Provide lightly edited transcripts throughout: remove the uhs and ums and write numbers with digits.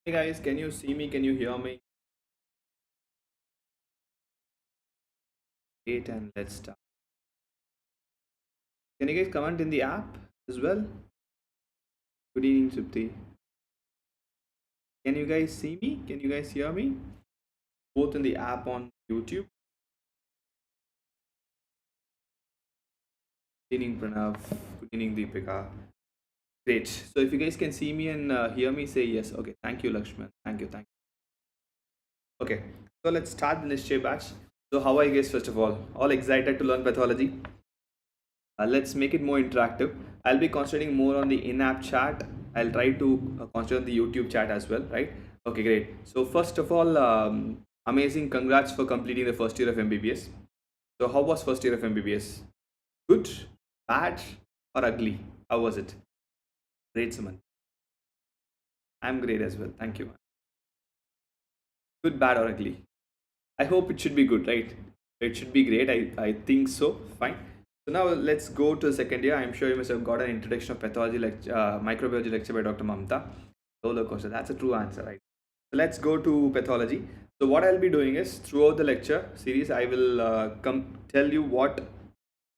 Hey guys, can you see me? Can you hear me? Great, and let's start. Can you guys comment in the app as well? Good evening, Supti. Can you guys see me? Can you guys hear me? Both in the app on YouTube. Good evening, Pranav. Good evening, Deepika. Great. So if you guys can see me and hear me, say yes. Okay. Thank you, Lakshman. Thank you. Thank you. Okay. So let's start the Nishchay Batch. So how are you guys first of all? All excited to learn pathology? Let's make it more interactive. I'll be concentrating more on the in-app chat. I'll try to concentrate on the YouTube chat as well, right? Okay, great. So first of all, amazing. Congrats for completing the first year of MBBS. So how was first year of MBBS? Good, bad, or ugly? How was it? Great, Suman. I'm great as well. Thank you. Good, bad, or ugly? I hope it should be good, right? It should be great. I think so. Fine. So now let's go to the second year. I'm sure you must have got an introduction of pathology lecture, microbiology lecture by Dr. Mamta. Roller coaster. That's a true answer, right? So let's go to pathology. So what I'll be doing is throughout the lecture series, I will come tell you what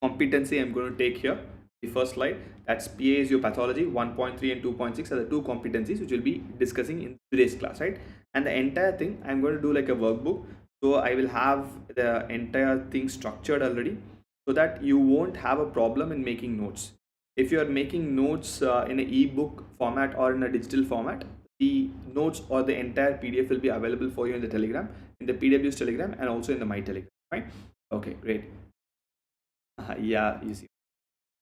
competency I'm going to take here. The first slide, that's PASU pathology 1.3 and 2.6 are the two competencies which we'll be discussing in today's class, right? And the entire thing I'm going to do like a workbook. So I will have the entire thing structured already so that you won't have a problem in making notes. If you are making notes in an ebook format or in a digital format, the notes or the entire PDF will be available for you in the Telegram, in the PW's Telegram, and also in the My Telegram. Right? Okay, great. Yeah, you see.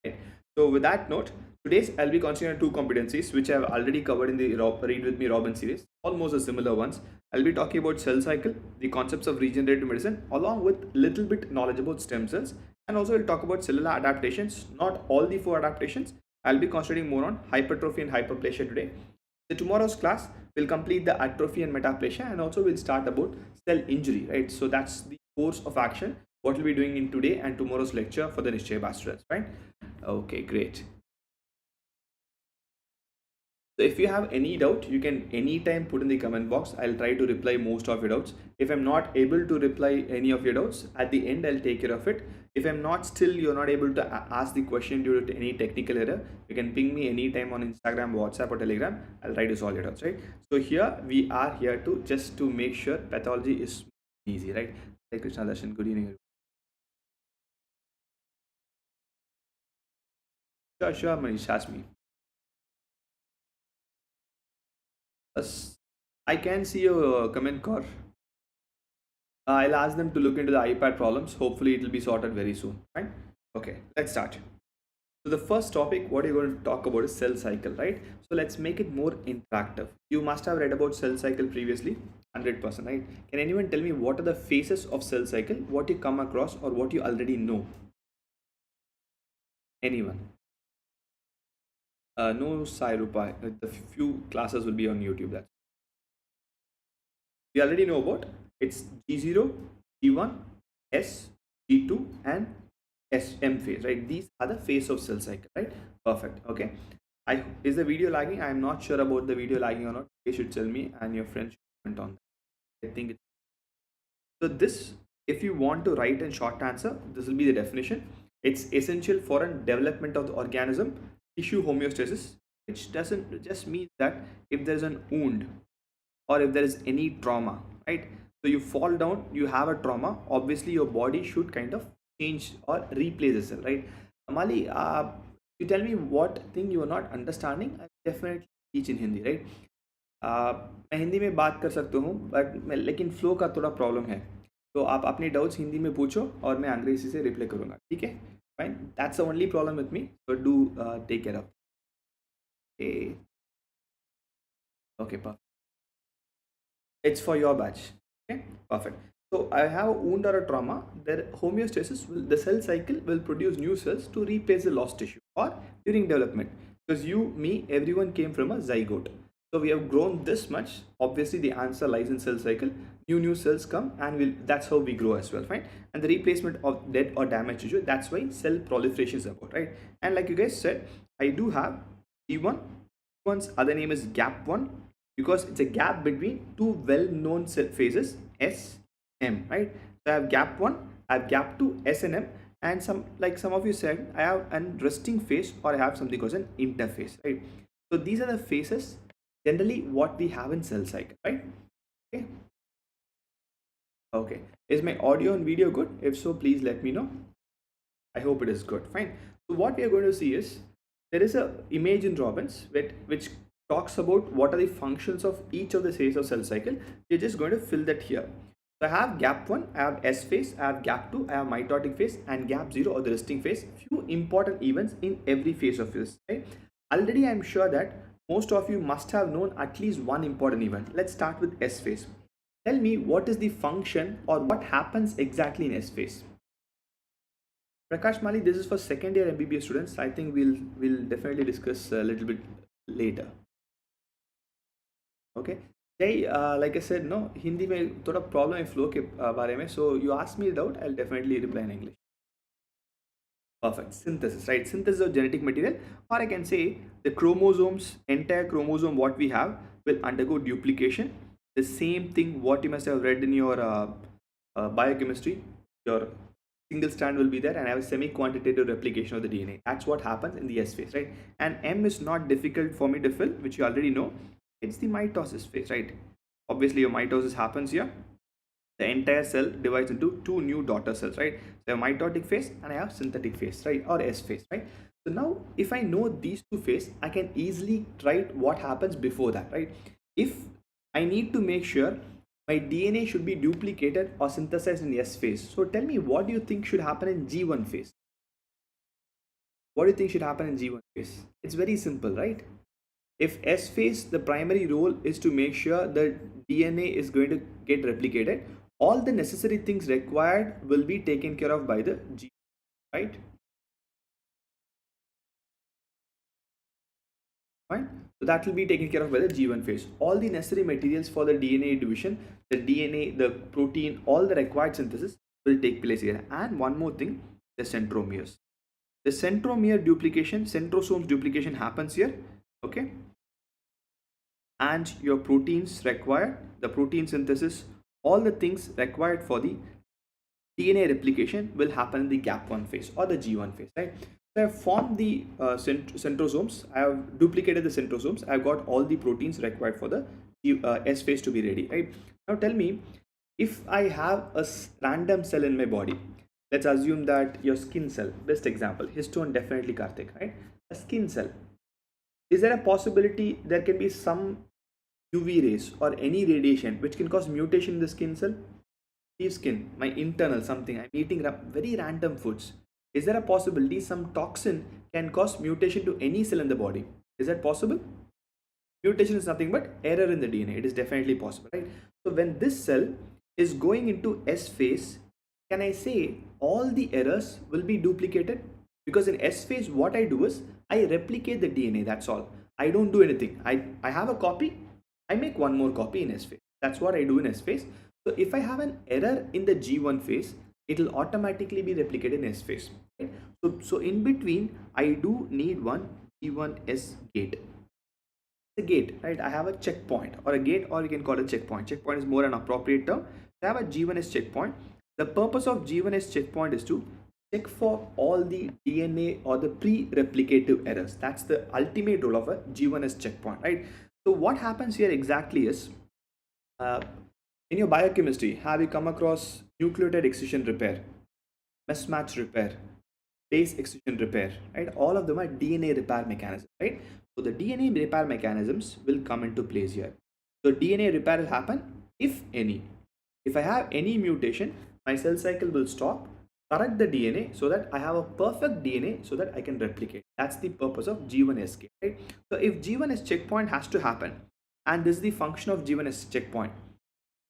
Okay. So with that note, today's I'll be considering two competencies which I've already covered in the Read With Me Robin series, almost the similar ones. I'll be talking about cell cycle, the concepts of regenerative medicine, along with little bit knowledge about stem cells, and also we'll talk about cellular adaptations. Not all the four adaptations. I'll be concentrating more on hypertrophy and hyperplasia today. The tomorrow's class will complete the atrophy and metaplasia, and also we'll start about cell injury, right? So that's the course of action what we'll be doing in today and tomorrow's lecture for the Nishchay Batch students, right? Okay, great. So if you have any doubt, you can anytime put in the comment box. I'll try to reply most of your doubts. If I'm not able to reply any of your doubts, at the end I'll take care of it. If I'm not still you're not able to ask the question due to any technical error, you can ping me anytime on Instagram, WhatsApp, or Telegram. I'll try to solve your doubts, right? So here we are here to just to make sure pathology is easy, right? Hey Krishna Darshan, good evening. Sure, Manish, ask me. Yes, I can see your comment, Kor. I'll ask them to look into the iPad problems. Hopefully, it will be sorted very soon. Right? Okay, let's start. So the first topic, what you're going to talk about is cell cycle, right? So let's make it more interactive. You must have read about cell cycle previously, 100%, right? Can anyone tell me what are the phases of cell cycle? What you come across or what you already know? Anyone? No, Sai Rupai. The few classes will be on YouTube. That's we already know about. It's G0, G1, S, G2, and SM phase, right? These are the phase of cell cycle, right? Perfect. Okay. Is the video lagging? I'm not sure about the video lagging or not. You should tell me, and your friends should comment on that. I think it's so. This, if you want to write in short answer, this will be the definition. It's essential for a development of the organism, tissue homeostasis, which doesn't just mean that if there's an wound or if there is any trauma, right? So you fall down, you have a trauma, obviously your body should kind of change or replace itself, right? Amali, you tell me what thing you are not understanding. I definitely teach in Hindi, right? मैं हिंदी में बात कर सकता हूँ but मैं लेकिन flow का थोड़ा प्रॉब्लम है तो आप अपने डाउट्स हिंदी में पूछो और मैं अंग्रेजी से रिप्लाई करूँगा ठीक है fine that's the only problem with me so do take care of okay it's for your batch. Okay, perfect. So I have a wound or a trauma. Their homeostasis will, the cell cycle will produce new cells to replace the lost tissue or during development. Because you, me, everyone came from a zygote. So we have grown this much. Obviously, the answer lies in cell cycle. New cells come and will that's how we grow as well, fine. And the replacement of dead or damaged tissue. That's why cell proliferation is about, right? And like you guys said, I do have E1. One's other name is gap1 because it's a gap between two well-known phases S, M, right? So I have gap 1, I have gap 2, S and M, and some of you said I have an resting phase or I have something called an interphase, right? So these are the phases generally what we have in cell cycle, right? Okay. Okay. Is my audio and video good? If so, please let me know. I hope it is good. Fine. So what we are going to see is there is a image in Robbins which talks about what are the functions of each of the phases of cell cycle. We're just going to fill that here. So I have gap 1, I have S phase, I have gap 2, I have mitotic phase, and gap 0 or the resting phase. Few important events in every phase of this. Right? Already I'm sure that most of you must have known at least one important event. Let's start with S phase. Tell me what is the function or what happens exactly in S phase. Prakash Mali, this is for second year MBBS students. I think we'll definitely discuss a little bit later. Okay. Jay, like I said, no, Hindi में थोड़ा problem है flow के बारे में. So you ask me doubt, I'll definitely reply in English. Perfect. Synthesis, right? Synthesis of genetic material, or I can say the chromosomes, entire chromosome what we have will undergo duplication. The same thing what you must have read in your biochemistry. Your single strand will be there and have a semi-quantitative replication of the DNA. That's what happens in the S phase, right? And M is not difficult for me to fill, which you already know. It's the mitosis phase, right? Obviously, your mitosis happens here. The entire cell divides into two new daughter cells, right? So I have mitotic phase and I have synthetic phase, right? Or S phase, right? So now if I know these two phases, I can easily write what happens before that, right? If I need to make sure my DNA should be duplicated or synthesized in S phase. So tell me, what do you think should happen in G1 phase? What do you think should happen in G1 phase? It's very simple, right? If S phase, the primary role is to make sure the DNA is going to get replicated, all the necessary things required will be taken care of by the G, right? Fine. So that will be taken care of by the G1 phase. All the necessary materials for the DNA division, the DNA, the protein, all the required synthesis will take place here. And one more thing, the centromeres. The centromere duplication, centrosomes duplication happens here. Okay. And your proteins required, the protein synthesis, all the things required for the DNA replication will happen in the gap 1 phase or the G1 phase, right? So I have formed the centrosomes, I have duplicated the centrosomes, I've got all the proteins required for the S phase to be ready, right? Now tell me, if I have a random cell in my body, let's assume that your skin cell, best example, histone definitely Karthik, right? A skin cell. Is there a possibility there can be some UV rays or any radiation which can cause mutation in the skin cell? Skin, my internal something, I'm eating very random foods. Is there a possibility some toxin can cause mutation to any cell in the body? Is that possible? Mutation is nothing but error in the DNA. It is definitely possible, right? So when this cell is going into S phase, can I say all the errors will be duplicated? Because in S phase, what I do is I replicate the DNA. That's all. I don't do anything. I have a copy. I make one more copy in S phase. That's what I do in S phase. So if I have an error in the G1 phase, it will automatically be replicated in S phase. Right? So in between, I do need one G1S gate. The gate, right? I have a checkpoint or a gate, or you can call it checkpoint. Checkpoint is more an appropriate term. I have a G1S checkpoint. The purpose of G1S checkpoint is to check for all the DNA or the pre-replicative errors. That's the ultimate role of a G1S checkpoint, right? So what happens here exactly is, in your biochemistry, have you come across nucleotide excision repair, mismatch repair, base excision repair, right? All of them are DNA repair mechanisms, right? So the DNA repair mechanisms will come into place here. So DNA repair will happen if any. If I have any mutation, my cell cycle will stop, correct the DNA so that I have a perfect DNA so that I can replicate. That's the purpose of G1S, right? So if G1S checkpoint has to happen, and this is the function of G1S checkpoint,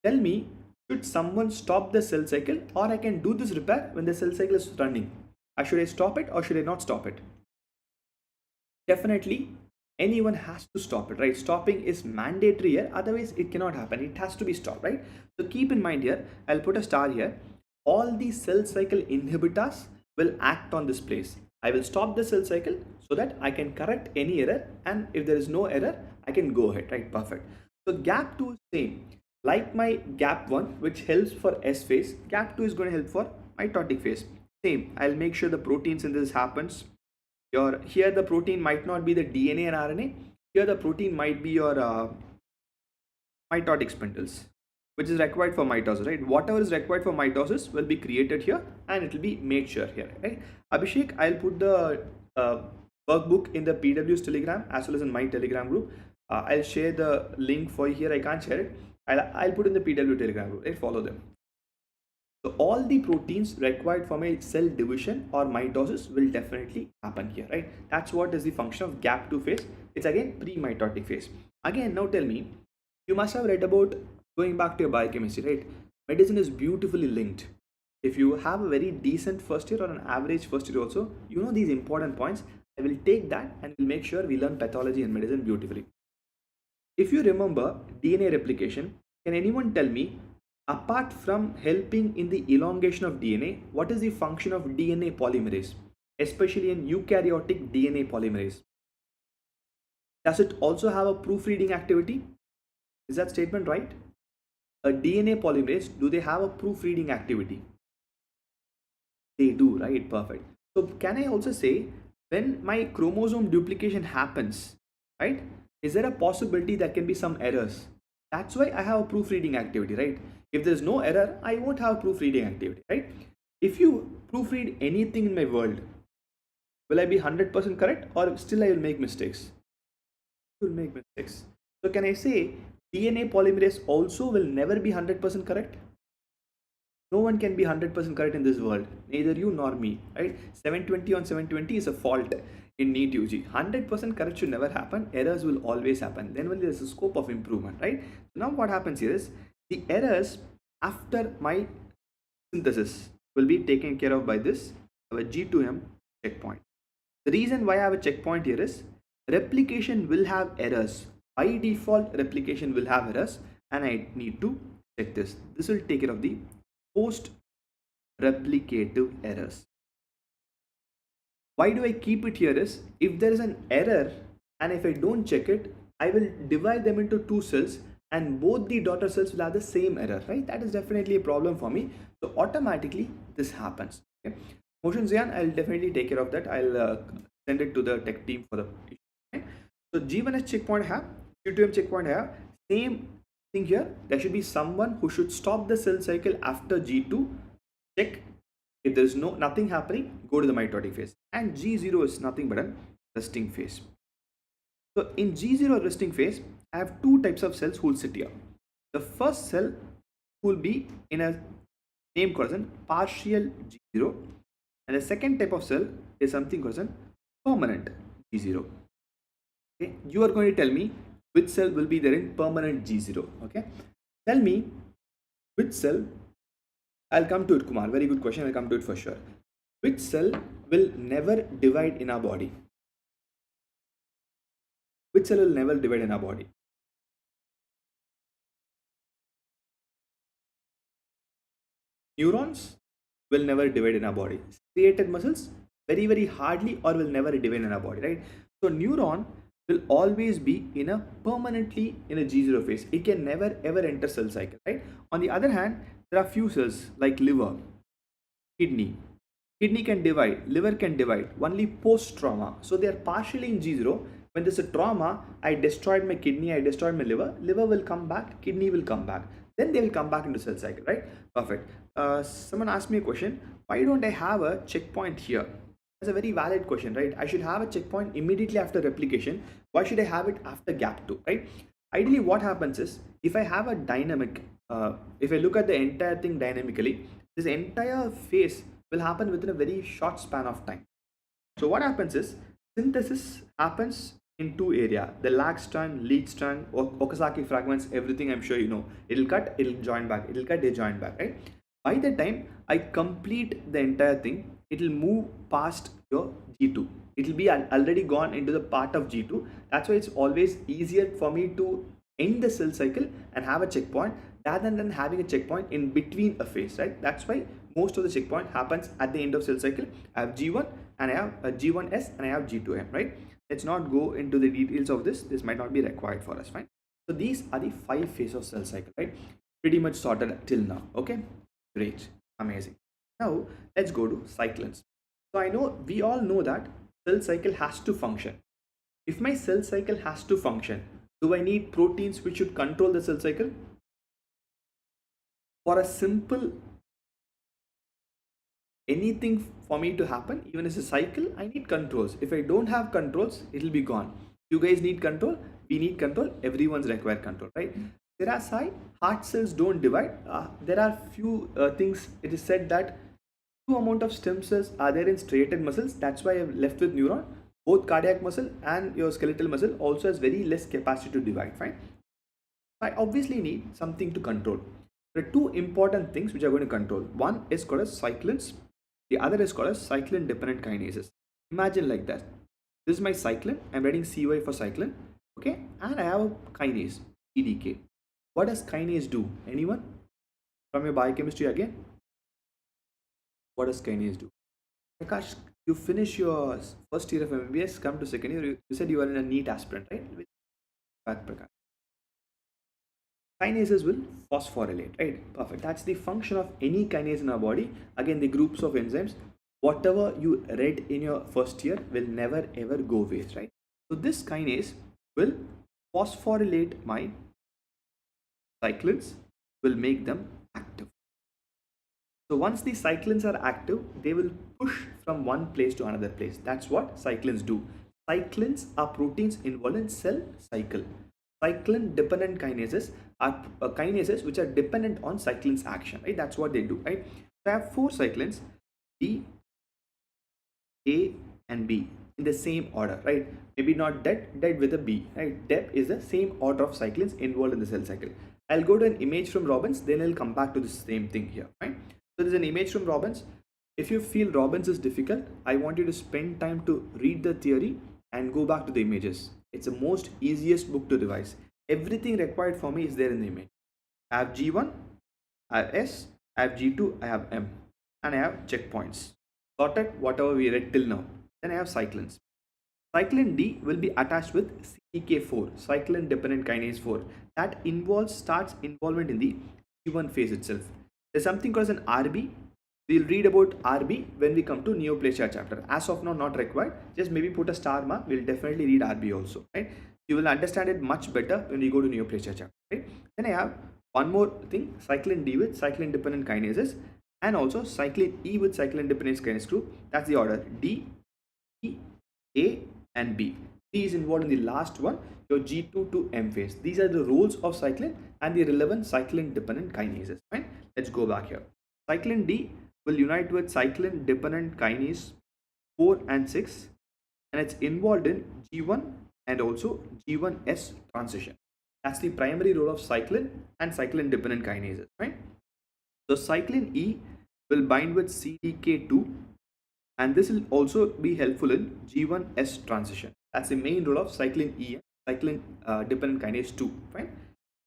tell me, should someone stop the cell cycle, or I can do this repair when the cell cycle is running? Should I stop it or should I not stop it? Definitely anyone has to stop it, right? Stopping is mandatory here, otherwise it cannot happen. It has to be stopped, right? So keep in mind here, I'll put a star here. All the cell cycle inhibitors will act on this place. I will stop the cell cycle so that I can correct any error, and if there is no error, I can go ahead, right? Perfect. So gap 2 is same. Like my gap 1, which helps for S phase, gap 2 is going to help for mitotic phase. Same. I'll make sure the protein synthesis happens. Here the protein might not be the DNA and RNA. Here the protein might be your mitotic spindles, which is required for mitosis, right? Whatever is required for mitosis will be created here and it will be made sure here, right? Abhishek, I'll put the workbook in the PW's Telegram as well as in my Telegram group. I'll share the link for you here. I can't share it. I'll put in the PW Telegram group, right? Follow them. So all the proteins required for my cell division or mitosis will definitely happen here, right? That's what is the function of gap 2 phase. It's again pre-mitotic phase. Again, now tell me, you must have read about, going back to your biochemistry, right? Medicine is beautifully linked. If you have a very decent first year or an average first year also, you know these important points. I will take that and will make sure we learn pathology and medicine beautifully. If you remember DNA replication, can anyone tell me, apart from helping in the elongation of DNA, what is the function of DNA polymerase, especially in eukaryotic DNA polymerase? Does it also have a proofreading activity? Is that statement right? A DNA polymerase, do they have a proofreading activity? They do, right? Perfect. So can I also say, when my chromosome duplication happens, right, is there a possibility there can be some errors? That's why I have a proofreading activity, right? If there's no error, I won't have proofreading activity, right? If you proofread anything in my world, will I be 100% correct or still I will make mistakes? I will make mistakes. So can I say DNA polymerase also will never be 100% correct? No one can be 100% correct in this world, neither you nor me, right? 720 on 720 is a fault in NEET UG. 100% correct should never happen. Errors will always happen. Then when there is a scope of improvement, right? So now what happens here is the errors after my synthesis will be taken care of by this our G2M checkpoint. The reason why I have a checkpoint here is replication will have errors. By default, replication will have errors, and I need to check this. This will take care of the post replicative errors. Why do I keep it here is, if there is an error and if I don't check it, I will divide them into two cells and both the daughter cells will have the same error, right? That is definitely a problem for me. So automatically this happens. Okay. Motion Zian, I'll definitely take care of that. I'll send it to the tech team for the issue. Okay. So G1S checkpoint have, G2M checkpoint have, same thing here. There should be someone who should stop the cell cycle after G2, check. If there is nothing happening, go to the mitotic phase. And G0 is nothing but a resting phase. So in G0 resting phase, I have two types of cells who will sit here. The first cell will be in a name called partial G0, and the second type of cell is something called permanent G0. Okay, you are going to tell me which cell will be there in permanent G0. Okay, tell me which cell. I'll come to it, Kumar. Very good question. I'll come to it for sure. Which cell will never divide in our body? Which cell will never divide in our body? Neurons will never divide in our body. Striated muscles very, very hardly or will never divide in our body, right? So neuron will always be in a permanently in a G0 phase. It can never ever enter cell cycle, right? On the other hand, there are few cells like liver, kidney. Kidney can divide, liver can divide only post trauma. So they are partially in G0. When there's a trauma, I destroyed my kidney, I destroyed my liver, liver will come back, kidney will come back. Then they will come back into cell cycle, right? Perfect. Someone asked me a question, why don't I have a checkpoint here? That's a very valid question, right? I should have a checkpoint immediately after replication. Why should I have it after gap 2, right? Ideally, what happens is, if I have a dynamic, if I look at the entire thing dynamically, this entire phase will happen within a very short span of time. So what happens is, synthesis happens in two areas, the lag strand, lead strand, Okazaki fragments, everything I'm sure you know. It'll cut, it'll join back, it'll cut, it'll join back, right? By the time I complete the entire thing, it'll move past your G2. It'll be already gone into the part of G2. That's why it's always easier for me to end the cell cycle and have a checkpoint rather than having a checkpoint in between a phase, right? That's why most of the checkpoint happens at the end of cell cycle. I have G1 and I have a G1S and I have G2M, right? Let's not go into the details of this. This might not be required for us, fine? So these are the 5 phases of cell cycle, right? Pretty much sorted till now. Okay, great, amazing. Now let's go to cyclins. So I know we all know that cell cycle has to function. If my cell cycle has to function, do I need proteins which should control the cell cycle? For a simple anything for me to happen, even as a cycle, I need controls. If I don't have controls, it'll be gone. You guys need control, we need control, everyone's required control, right? There are heart cells don't divide. There are few things. It is said that few amount of stem cells are there in striated muscles. That's why I'm left with neuron. Both cardiac muscle and your skeletal muscle also has very less capacity to divide. Fine. I obviously need something to control. There are two important things which are going to control. One is called as cyclins. The other is called as cyclin dependent kinases. Imagine like that. This is my cyclin. I'm writing CY for cyclin. Okay. And I have a kinase, CDK. What does kinase do? Anyone? From your biochemistry again? What does kinase do? Prakash, you finish your first year of MBBS, come to second year. You said you are in a NEET aspirant, right? Prakash. Kinases will phosphorylate, right? Perfect. That's the function of any kinase in our body. Again, the groups of enzymes, whatever you read in your first year will never ever go waste, right? So this kinase will phosphorylate my cyclins, will make them active. So once the cyclins are active, they will push from one place to another place. That's what cyclins do. Cyclins are proteins involved in cell cycle. Cyclin dependent kinases are kinases which are dependent on cyclin's action, right? That's what they do, right? So I have 4 cyclins, D, A and B in the same order, right? Maybe not dead with a B, right? DEP is the same order of cyclins involved in the cell cycle. I'll go to an image from Robbins, then I'll come back to the same thing here, right? So there's an image from Robbins. If you feel Robbins is difficult, I want you to spend time to read the theory and go back to the images. It's the most easiest book to revise. Everything required for me is there in the image. I have G1, I have S, I have G2, I have M, and I have checkpoints. Sorted whatever we read till now. Then I have cyclins. Cyclin D will be attached with CDK4, cyclin dependent kinase 4. That starts involvement in the G1 phase itself. There's something called an RB. We'll read about RB when we come to neoplasia chapter. As of now, not required. Just maybe put a star mark. We'll definitely read RB also, right? You will understand it much better when we go to neoplasia chapter, right? Then I have one more thing, cyclin D with cyclin dependent kinases, and also cyclin E with cyclin dependent kinase group. That's the order: D, E, A, and B. B is involved in the last one, your G2 to M phase. These are the roles of cyclin and the relevant cyclin dependent kinases. Right? Let's go back here. Cyclin D will unite with cyclin dependent kinase 4 and 6, and it's involved in G1 and also G1S transition. That's the primary role of cyclin and cyclin dependent kinases, right? So cyclin E will bind with CDK2, and this will also be helpful in G1S transition. That's the main role of cyclin E and cyclin dependent kinase 2, right?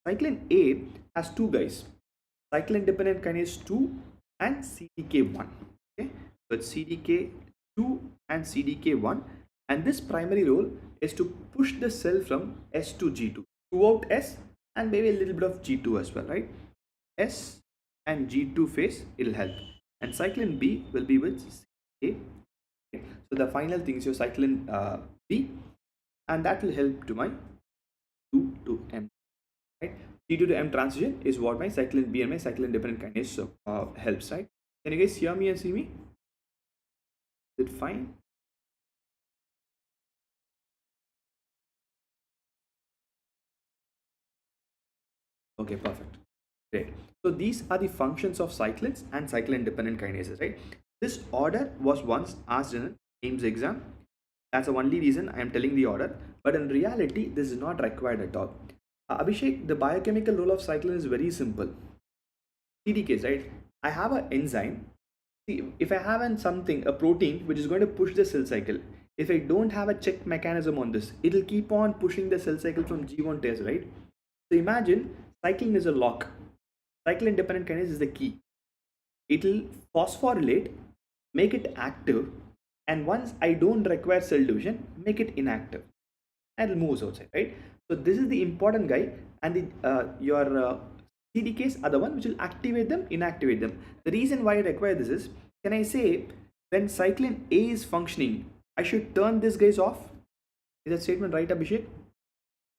Cyclin A has two guys, cyclin dependent kinase 2 and CDK1. Okay, so it's CDK2 and CDK1, and this primary role is to push the cell from S to G2, throughout S and maybe a little bit of G2 as well, right? S and G2 phase, it'll help. And cyclin B will be with CDK. Okay. So the final thing is your cyclin B, and that will help to my 2 to M, right? G2 to M transition is what my cyclin B and my cyclin dependent kinase helps, right? Can you guys hear me and see me? Is it fine? Okay, perfect. Great. So these are the functions of cyclins and cyclin dependent kinases, right? This order was once asked in an AIMS exam. That's the only reason I am telling the order, but in reality, this is not required at all. Abhishek, the biochemical role of cyclin is very simple. CDKs, right? I have an enzyme. See, if I have a protein which is going to push the cell cycle, if I don't have a check mechanism on this, it will keep on pushing the cell cycle from G1 to S, right? So imagine cyclin is a lock. Cyclin dependent kinase is the key. It will phosphorylate, make it active, and once I don't require cell division, make it inactive, and it moves outside, right? So this is the important guy, and your CDKs are the one which will activate them, inactivate them. The reason why I require this is, can I say when cyclin A is functioning, I should turn this guys off? Is that statement right, Abhishek?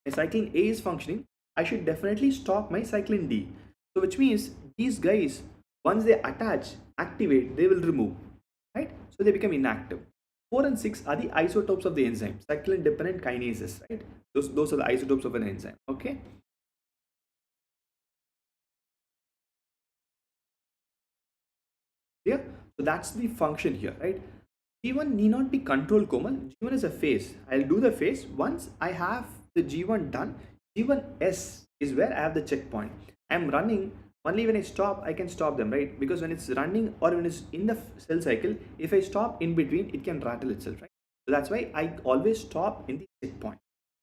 When cyclin A is functioning, I should definitely stop my cyclin D. So which means these guys, once they attach, activate, they will remove, right? So they become inactive. 4 and 6 are the isotopes of the enzyme, cyclin dependent kinases, right? Those are the isotopes of an enzyme, okay? Yeah, so that's the function here, right? G1 need not be control Komal. G1 is a phase. I'll do the phase. Once I have the G1 done, G1S is where I have the checkpoint. I'm running. Only when I stop, I can stop them, right? Because when it's running or when it's in the cell cycle, if I stop in between, it can rattle itself, right? So that's why I always stop in the checkpoint.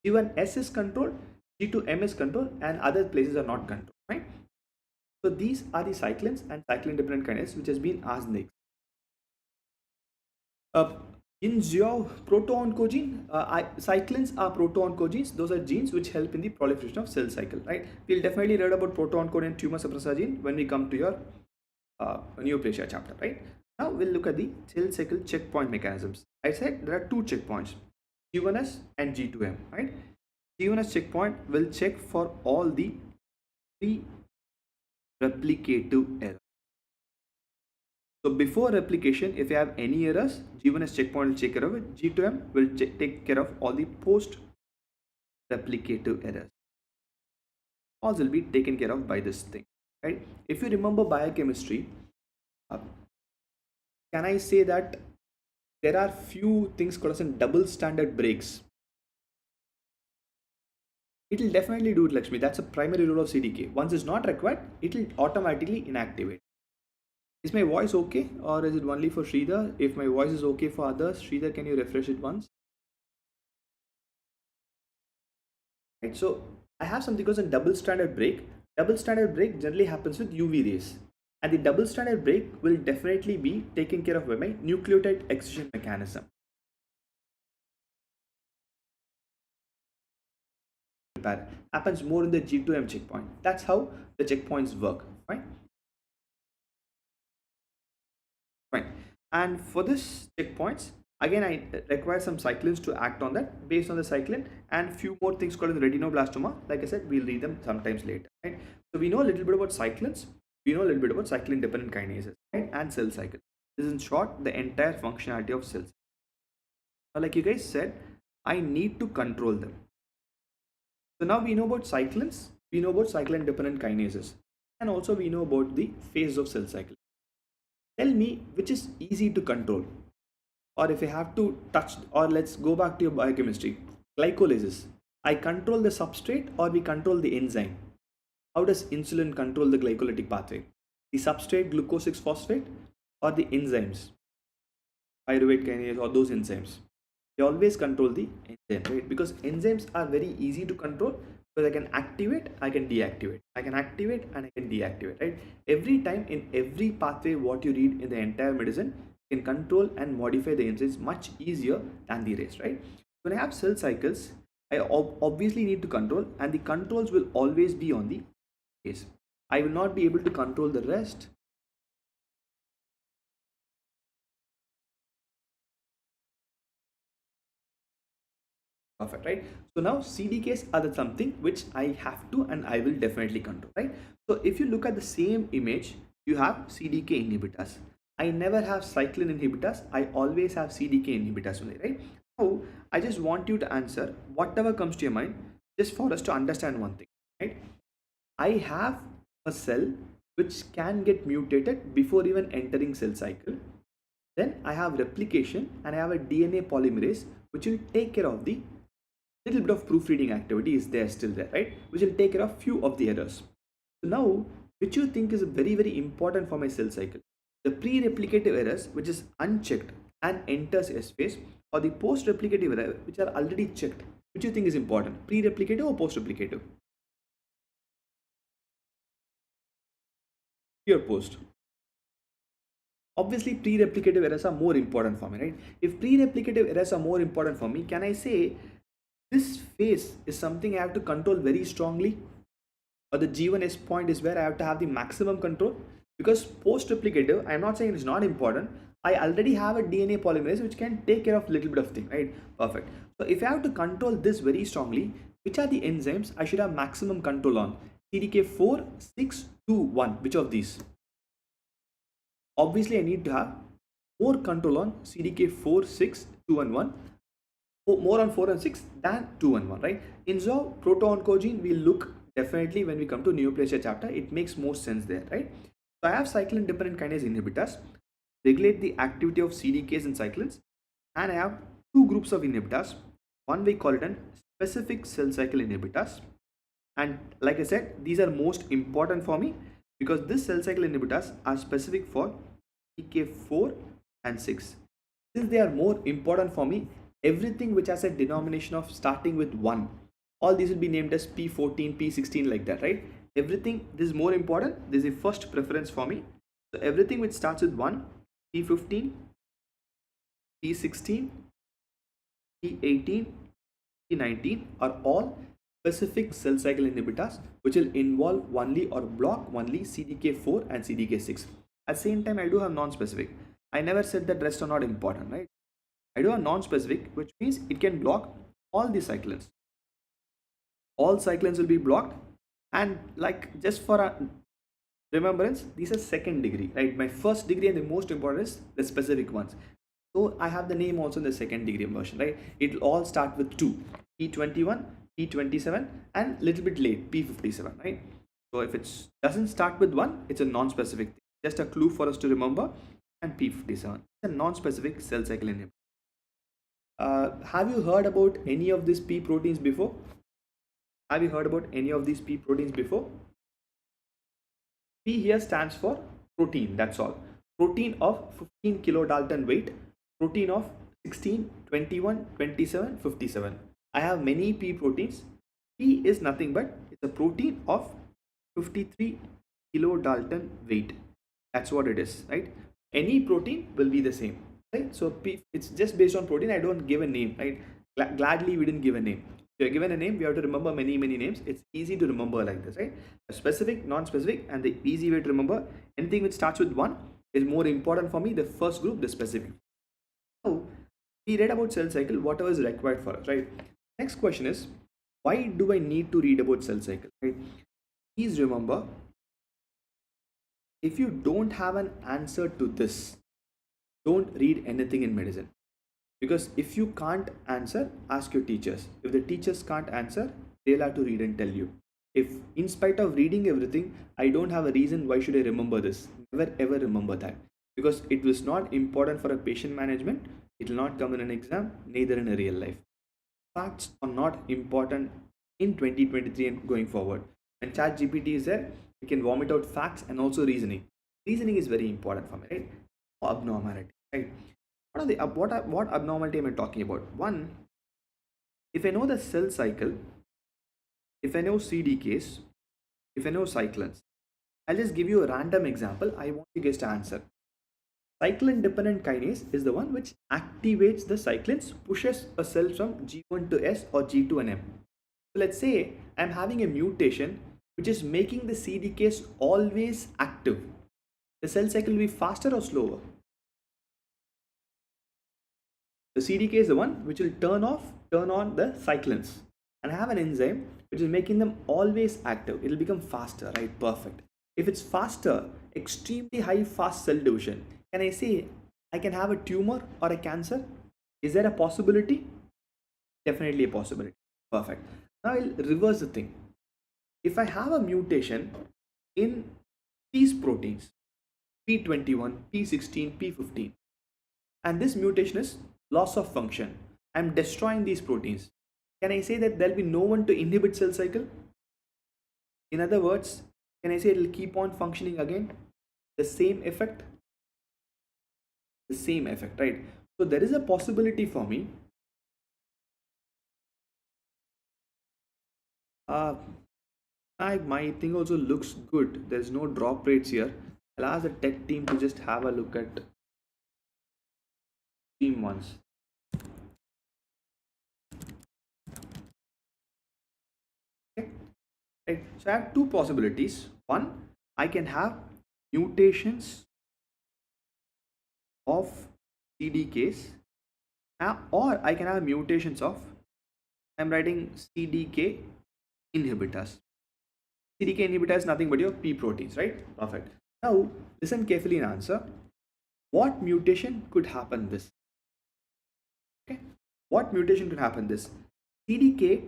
G1S is controlled, G2M is controlled, and other places are not controlled, right? So these are the cyclins and cyclin dependent kinases which has been asked next. Uh, in proto-oncogene, cyclins are proto-oncogenes. Those are genes which help in the proliferation of cell cycle, right? We'll definitely read about proto-oncogene and tumor suppressor gene when we come to your neoplasia chapter, right? Now we'll look at the cell cycle checkpoint mechanisms. I said there are two checkpoints, G1S and G2M, right? G1S checkpoint will check for all the three replicative errors. So before replication, if you have any errors, G1S checkpoint will take care of it. G2M will take care of all the post replicative errors. All will be taken care of by this thing, right? If you remember biochemistry, can I say that there are few things called as double standard breaks? It will definitely do it, Lakshmi. That's a primary role of CDK. Once it's not required, it will automatically inactivate. Is my voice okay, or is it only for Sridhar? If my voice is okay for others, Sridhar, can you refresh it once? Right, so I have something called a double standard break. Double standard break generally happens with UV rays, and the double standard break will definitely be taken care of by my nucleotide excision mechanism. Happens more in the G2M checkpoint. That's how the checkpoints work. Fine. Fine. And for this checkpoints, again I require some cyclins to act on that. Based on the cyclin and few more things called retinoblastoma. Like I said, we'll read them sometimes later. Right? So we know a little bit about cyclins. We know a little bit about cyclin dependent kinases, right? And cell cycle. This is in short the entire functionality of cells. Now, like you guys said, I need to control them. So now we know about cyclins, we know about cyclin dependent kinases, and also we know about the phase of cell cycle. Tell me which is easy to control, or if I have to touch, or let's go back to your biochemistry, glycolases. I control the substrate or we control the enzyme. How does insulin control the glycolytic pathway? The substrate glucose 6-phosphate or the enzymes, pyruvate kinase or those enzymes? They always control the enzyme, right? Because enzymes are very easy to control, because I can activate, I can deactivate, I can activate and I can deactivate, right? Every time in every pathway what you read in the entire medicine, you can control and modify the enzymes much easier than the rest, right? When I have cell cycles, I obviously need to control, and the controls will always be on the case. I will not be able to control the rest. Perfect, right? So now CDKs are the something which I have to and I will definitely control, right? So if you look at the same image, you have CDK inhibitors. I never have cyclin inhibitors. I always have CDK inhibitors only, right? Now I just want you to answer whatever comes to your mind, just for us to understand one thing, right? I have a cell which can get mutated before even entering cell cycle. Then I have replication and I have a DNA polymerase which will take care of the little bit of proofreading activity is there still there, right? Which will take care of few of the errors. So now, which you think is very important for my cell cycle? The pre-replicative errors, which is unchecked and enters S phase, or the post-replicative errors, which are already checked, which you think is important? Pre-replicative or post-replicative? Pure post. Obviously, pre-replicative errors are more important for me, right? If pre-replicative errors are more important for me, can I say This phase is something I have to control very strongly, or the G1S point is where I have to have the maximum control. Because post-replicative, I'm not saying it's not important. I already have a DNA polymerase which can take care of a little bit of thing, right? Perfect. So if I have to control this very strongly, which are the enzymes I should have maximum control on? CDK4, 6, 2, 1. Which of these? Obviously, I need to have more control on CDK4, 6, 2, and 1. More on 4 and 6 than 2 and 1, right? In Zo, proto-oncogene, we look definitely when we come to neoplasia chapter, it makes more sense there, right? So I have cyclin dependent kinase inhibitors, regulate the activity of CDKs and cyclins, and I have two groups of inhibitors. One we call it an specific cell cycle inhibitors, and like I said, these are most important for me because this cell cycle inhibitors are specific for CDK4 and 6. Since they are more important for me, everything which has a denomination of starting with 1, all these will be named as P14, P16 like that, right? Everything, this is more important, this is the first preference for me. So everything which starts with 1, P15, P16, P18, P19 are all specific cell cycle inhibitors which will involve only or block only CDK4 and CDK6. At the same time, I do have non-specific. I never said that rest are not important, right? I do have non-specific, which means it can block all the cyclins. All cyclins will be blocked, and like just for a remembrance, these are second degree, right? My first degree and the most important is the specific ones. So I have the name also in the second degree version, right? It will all start with 2, P21, P27, and little bit late, P57, right? So if it doesn't start with 1, it's a non-specific thing. Just a clue for us to remember. And P57, it's a non-specific cell cycle inhibitor. Have you heard about any of these P proteins before? Have you heard about any of these P proteins before? P here stands for protein, that's all. Protein of 15 kilodalton weight, protein of 16, 21, 27, 57. I have many P proteins. P is nothing but it's a protein of 53 kilodalton weight. That's what it is, right? Any protein will be the same, right? So P, it's just based on protein. I don't give a name, right? Gladly we didn't give a name. If you're given a name, we have to remember many names. It's easy to remember like this, right? A specific, non-specific, and the easy way to remember anything which starts with 1 is more important for me. The first group, the specific. Now we read about cell cycle, whatever is required for us, right? Next question is, why do I need to read about cell cycle, right? Please remember, if you don't have an answer to this, don't read anything in medicine. Because if you can't answer, ask your teachers. If the teachers can't answer, they'll have to read and tell you. If in spite of reading everything, I don't have a reason why should I remember this, never ever remember that. Because it was not important for a patient management, it will not come in an exam, neither in a real life. Facts are not important in 2023 and going forward. And ChatGPT is there, you can vomit out facts and also reasoning. Reasoning is very important for me, right? Abnormality, right? What are the what abnormality am I talking about? One, if I know the cell cycle, if I know CDKs, if I know cyclins, I'll just give you a random example. I want you guys to answer. Cyclin dependent kinase is the one which activates the cyclins, pushes a cell from G1 to S or G to an M. So let's say I'm having a mutation which is making the CDKs always active. The cell cycle will be faster or slower? The CDK is the one which will turn on the cyclins, and I have an enzyme which is making them always active. It will become faster, right? Perfect. If it's faster, extremely high fast cell division, can I say I can have a tumor or a cancer? Is there a possibility? Definitely a possibility. Perfect. Now I'll reverse the thing. If I have a mutation in these proteins, P21, P16, P15, and this mutation is loss of function, I'm destroying these proteins, can I say that there'll be no one to inhibit cell cycle? In other words, can I say it will keep on functioning again? The same effect? The same effect, right? So there is a possibility for me. My thing also looks good. There's no drop rates here. I'll ask the tech team to just have a look at team once. right? So I have two possibilities. One, I can have mutations of CDKs, or I can have mutations of, I'm writing CDK inhibitors. CDK inhibitor is nothing but your P proteins, right? Perfect. Now listen carefully and answer. What mutation could happen this? Okay. What mutation could happen this? CDK,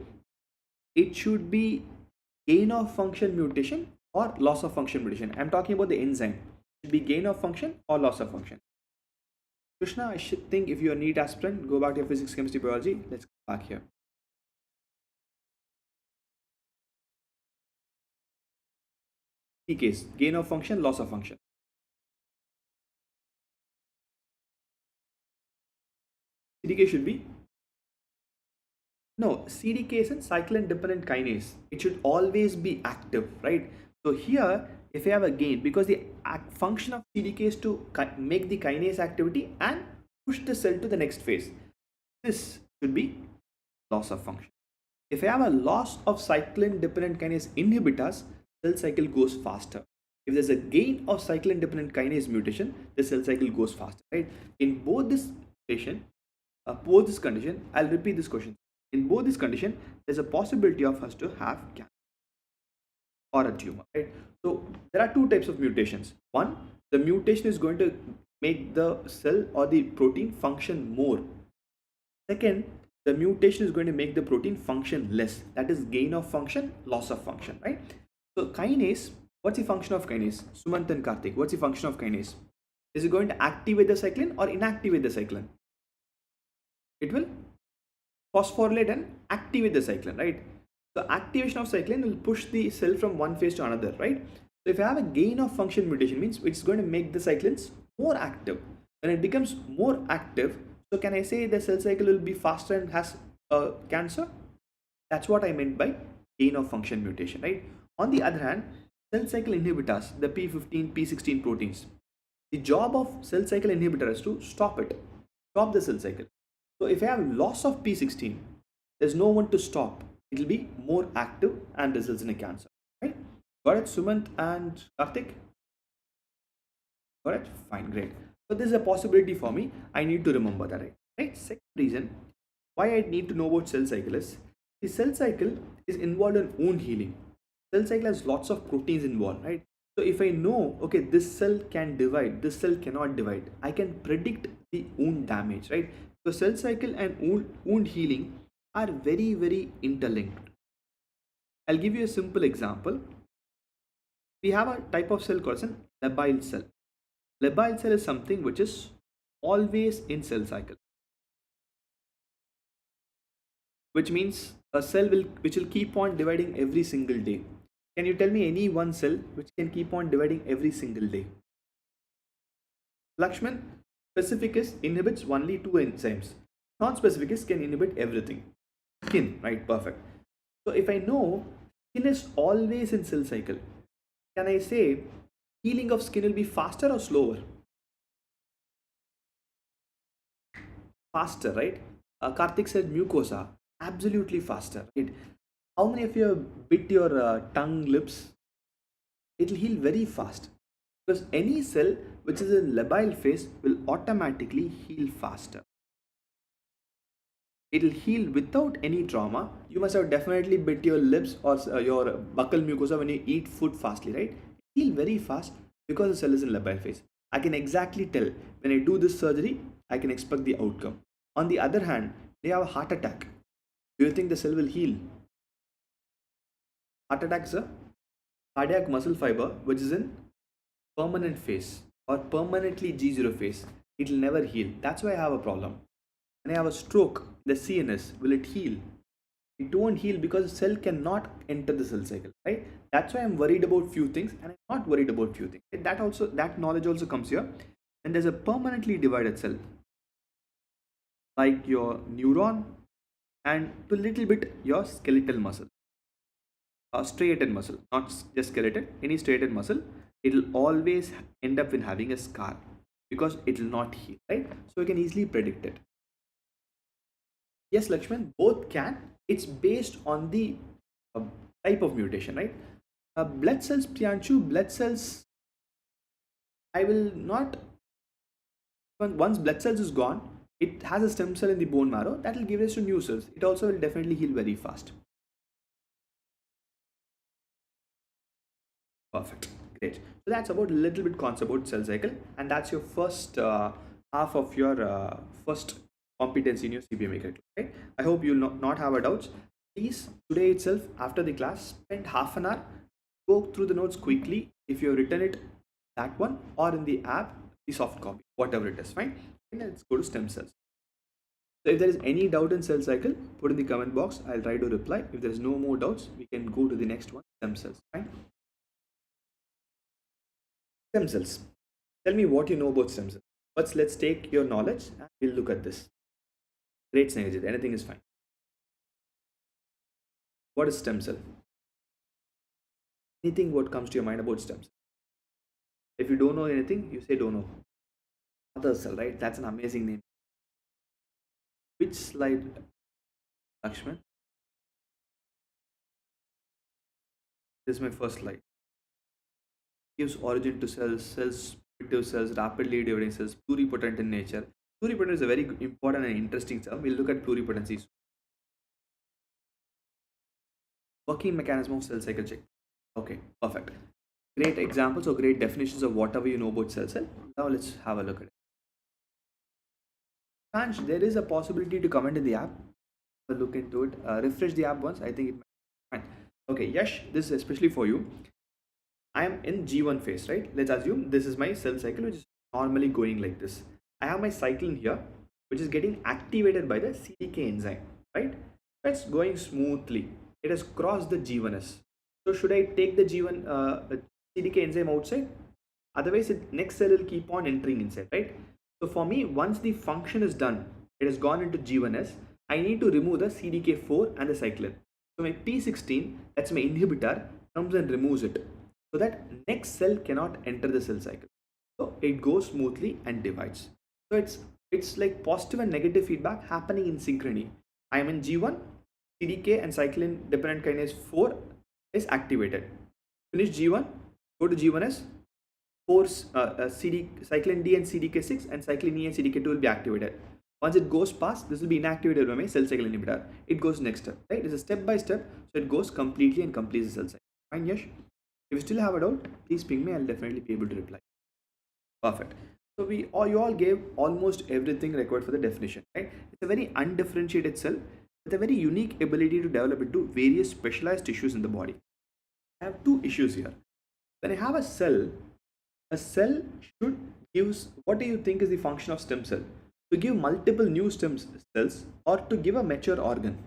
it should be gain of function mutation or loss of function mutation. I'm talking about the enzyme. It should be gain of function or loss of function. Krishna, I should think if you're a NEET aspirant, go back to your physics, chemistry, biology. Let's go back here. CDKs, gain of function, loss of function. CDK should be, no, CDK is in cyclin dependent kinase. It should always be active, right? So here, if I have a gain, because the function of CDK is to make the kinase activity and push the cell to the next phase. This should be loss of function. If I have a loss of cyclin dependent kinase inhibitors, cell cycle goes faster. If there's a gain of cyclin dependent kinase mutation, the cell cycle goes faster, right? In both this patient, both this condition, I'll repeat this question. In both this condition, there's a possibility of us to have cancer or a tumor, right? So there are two types of mutations. One, the mutation is going to make the cell or the protein function more. Second, the mutation is going to make the protein function less. That is gain of function, loss of function, right? So kinase, what's the function of kinase? Sumant and Karthik, what's the function of kinase? Is it going to activate the cyclin or inactivate the cyclin? It will phosphorylate and activate the cyclin, right? So activation of cyclin will push the cell from one phase to another, right? So if I have a gain of function mutation, means it's going to make the cyclins more active. When it becomes more active, so can I say the cell cycle will be faster and has cancer? That's what I meant by gain of function mutation, right? On the other hand, cell cycle inhibitors, the P15, P16 proteins, the job of cell cycle inhibitor is to stop it, stop the cell cycle. So if I have loss of P16, there's no one to stop. It will be more active and results in a cancer, right? Got it, Sumant and Karthik? Got it? Fine, great. So this is a possibility for me. I need to remember that, right? Second reason why I need to know about cell cycle is the cell cycle is involved in wound healing. Cell cycle has lots of proteins involved, right? So if I know, okay, this cell can divide, this cell cannot divide, I can predict the wound damage, right? So cell cycle and wound healing are very, very interlinked. I'll give you a simple example. We have a type of cell called an labile cell. Labile cell is something which is always in cell cycle, which means a cell which will keep on dividing every single day. Can you tell me any one cell which can keep on dividing every single day? Lakshman, specificus inhibits only two enzymes. Non-specificus can inhibit everything. Skin, right? Perfect. So if I know skin is always in cell cycle, can I say healing of skin will be faster or slower? Faster, right? Karthik said mucosa, absolutely faster, right? How many of you have bit your tongue, lips? It will heal very fast because any cell which is in labile phase will automatically heal faster. It will heal without any trauma. You must have definitely bit your lips or your buccal mucosa when you eat food fastly, right? It heal very fast because the cell is in labile phase. I can exactly tell when I do this surgery, I can expect the outcome. On the other hand, they have a heart attack. Do you think the cell will heal? Heart attack is a cardiac muscle fiber which is in permanent phase or permanently G0 phase. It will never heal. That's why I have a problem. When I have a stroke, the CNS, will it heal? It won't heal because the cell cannot enter the cell cycle, right? That's why I'm worried about few things and I'm not worried about few things. That knowledge also comes here. And there's a permanently divided cell, like your neuron and to little bit your skeletal muscle. Striated muscle, not just skeleton, any striated muscle, it will always end up in having a scar because it will not heal, right? So you can easily predict it. Yes, Lakshman, both can. It's based on the type of mutation, right? Blood cells, Priyanshu, blood cells, I will not, once blood cells is gone, it has a stem cell in the bone marrow that will give rise to new cells. It also will definitely heal very fast. Perfect. Great. So that's about a little bit concept about cell cycle, and that's your first half of your first competency in your CBMA curriculum. Okay. I hope you'll not have a doubts. Please, today itself, after the class, spend half an hour, go through the notes quickly. If you have written it, that one, or in the app, the soft copy, whatever it is, fine. And let's go to stem cells. So if there is any doubt in cell cycle, put in the comment box. I'll try to reply. If there is no more doubts, we can go to the next one, stem cells, fine. Stem cells. Tell me what you know about stem cells. First, let's take your knowledge and we'll look at this. Great, Sanjit. Anything is fine. What is stem cell? Anything what comes to your mind about stem cell? If you don't know anything, you say don't know. Mother cell, right? That's an amazing name. Which slide, Lakshman? This is my first slide. Gives origin to cells, cells, primitive cells, rapidly dividing cells, pluripotent in nature. Pluripotent is a very important and interesting term. We'll look at pluripotency. Working mechanism of cell cycle check. Okay, perfect. Great examples or great definitions of whatever you know about cell. Now let's have a look at it. Sanj, there is a possibility to comment in the app. Look into it. Refresh the app once. I think it might be fine. Okay, Yash, this is especially for you. I am in G1 phase, right? Let's assume this is my cell cycle, which is normally going like this. I have my cyclin here, which is getting activated by the CDK enzyme, right? It's going smoothly. It has crossed the G1S. So should I take the G1 CDK enzyme outside? Otherwise, next cell will keep on entering inside, right? So for me, once the function is done, it has gone into G1S. I need to remove the CDK4 and the cyclin. So my P16, that's my inhibitor, comes and removes it, so that next cell cannot enter the cell cycle. So it goes smoothly and divides. So it's like positive and negative feedback happening in synchrony. I am in G1, CDK and cyclin dependent kinase 4 is activated. Finish G1, go to G1S, cyclin D and CDK6 and cyclin E and CDK2 will be activated. Once it goes past, this will be inactivated by my cell cycle inhibitor. It goes next step, right? It's a step by step, so it goes completely and completes the cell cycle. Fine, Yash? If you still have a doubt, please ping me. I'll definitely be able to reply. Perfect. So you all gave almost everything required for the definition, right? It's a very undifferentiated cell with a very unique ability to develop into various specialized tissues in the body. I have two issues here. When I have a cell should give, what do you think is the function of stem cell? To give multiple new stem cells or to give a mature organ?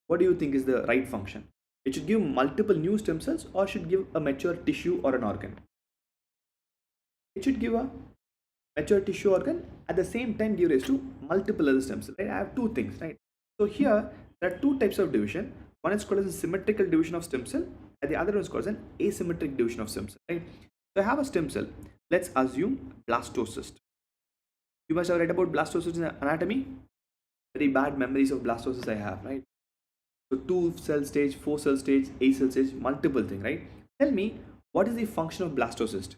What do you think is the right function? It should give multiple new stem cells or should give a mature tissue or an organ? It should give a mature tissue organ, at the same time give rise to multiple other stem cells, right? I have two things, right? So here there are two types of division. One is called as a symmetrical division of stem cell and the other one is called as an asymmetric division of stem cell, right? So I have a stem cell. Let's assume blastocyst. You must have read about blastocyst in anatomy. Very bad memories of blastocyst I have, right? So 2 cell stage, 4 cell stage, 8 cell stage, multiple thing, right? Tell me, what is the function of blastocyst?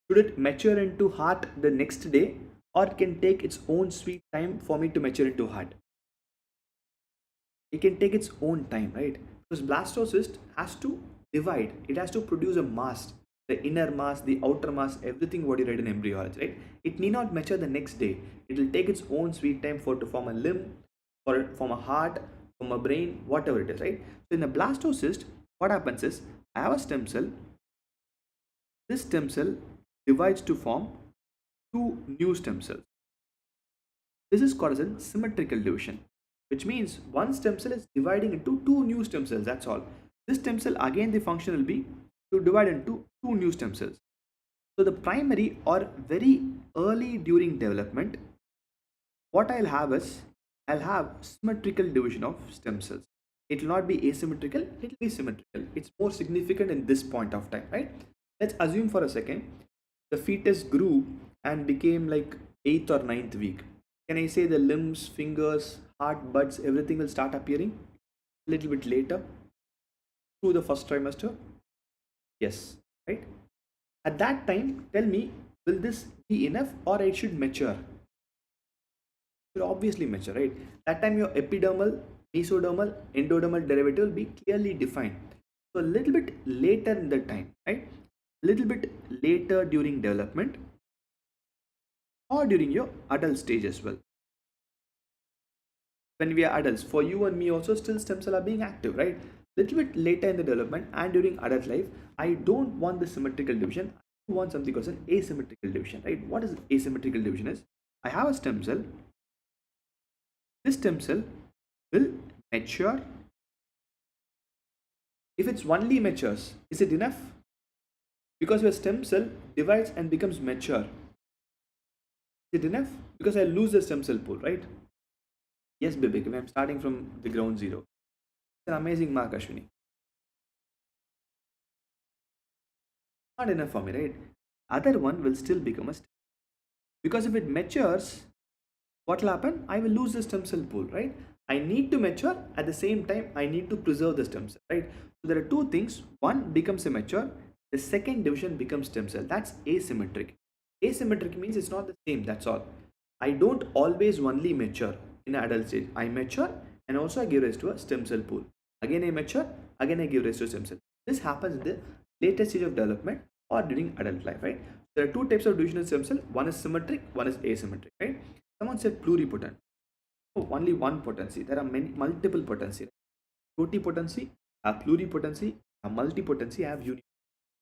Should it mature into heart the next day or it can take its own sweet time for me to mature into heart? It can take its own time, right? Because blastocyst has to divide. It has to produce a mass, the inner mass, the outer mass, everything what you read in embryology, right? It need not mature the next day. It will take its own sweet time to form a limb, form a heart, from a brain, whatever it is, right? So in the blastocyst, what happens is I have a stem cell. This stem cell divides to form 2 new stem cells. This is called as a symmetrical division, which means one stem cell is dividing into 2 new stem cells. That's all. This stem cell, again, the function will be to divide into 2 new stem cells. So the primary or very early during development, what I'll have is I'll have symmetrical division of stem cells. It will not be asymmetrical, it will be symmetrical. It's more significant in this point of time, right? Let's assume for a second the fetus grew and became like 8th or 9th week. Can I say the limbs, fingers, heart, buds, everything will start appearing a little bit later? through the first trimester? Yes, right? At that time, tell me, will this be enough or it should mature? It should obviously mature, right? That time your epidermal, mesodermal, endodermal derivative will be clearly defined. So a little bit later in the time, right? Little bit later during development or during your adult stage as well. When we are adults, for you and me also, still stem cells are being active, right? Little bit later in the development and during adult life, I don't want the symmetrical division. I want something called an asymmetrical division, right? What is asymmetrical division is, I have a stem cell. This stem cell will mature. If it's only matures, is it enough? Because your stem cell divides and becomes mature, is it enough? Because I lose the stem cell pool, right? Yes, Bibik, if I'm starting from the ground zero. It's an amazing mark, Ashwini. Not enough for me, right? Other one will still become a stem. Because if it matures, what will happen? I will lose the stem cell pool, right? I need to mature, at the same time I need to preserve the stem cell, right? So there are two things. One becomes a mature, the second division becomes stem cell. That's asymmetric. Asymmetric means it's not the same, that's all. I don't always only mature in adult stage. I mature and also I give rise to a stem cell pool. Again I mature, again I give rise to a stem cell. This happens in the later stage of development or during adult life, right? There are two types of division of stem cell. One is symmetric, one is asymmetric, right? Someone said pluripotent. Oh, only one potency. There are many multiple potency. Totipotency, a pluripotency, a multipotency, I have uni,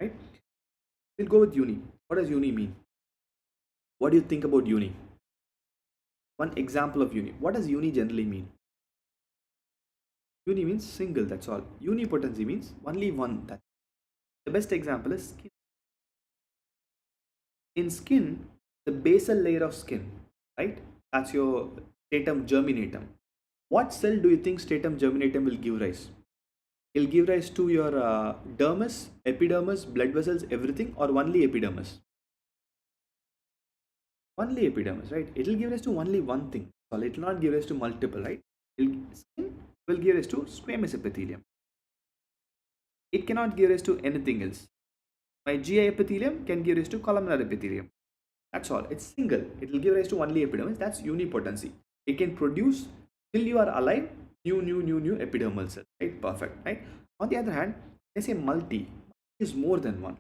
right? We'll go with uni. What does uni mean? What do you think about uni? One example of uni. What does uni generally mean? Uni means single, that's all. Unipotency means only one. That the best example is skin. In skin, the basal layer of skin, right? That's your stratum germinatum. What cell do you think stratum germinatum will give rise? It will give rise to your dermis, epidermis, blood vessels, everything, or only epidermis? Only epidermis, right? It will give rise to only one thing. So it will not give rise to multiple, right? Skin will give rise to squamous epithelium. It cannot give rise to anything else. My GI epithelium can give rise to columnar epithelium. That's all. It's single. It will give rise to only epidermis. That's unipotency. It can produce till you are alive new epidermal cells. Right? Perfect. Right. On the other hand, they say multi is more than one,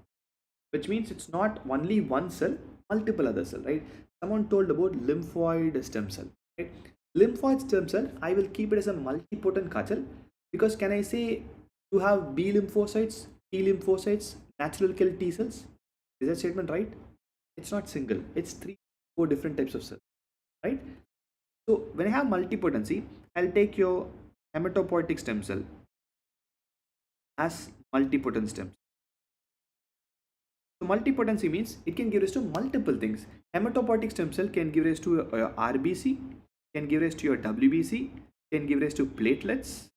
which means it's not only one cell, multiple other cell. Right. Someone told about lymphoid stem cell. Right. Lymphoid stem cell, I will keep it as a multipotent kachal, because can I say you have B lymphocytes, T lymphocytes, natural killer T cells? Is that statement right? It's not single. It's 3-4 different types of cells, right? So when I have multipotency, I'll take your hematopoietic stem cell as multipotent stem cell. So multipotency means it can give rise to multiple things. Hematopoietic stem cell can give rise to your RBC, can give rise to your WBC, can give rise to platelets,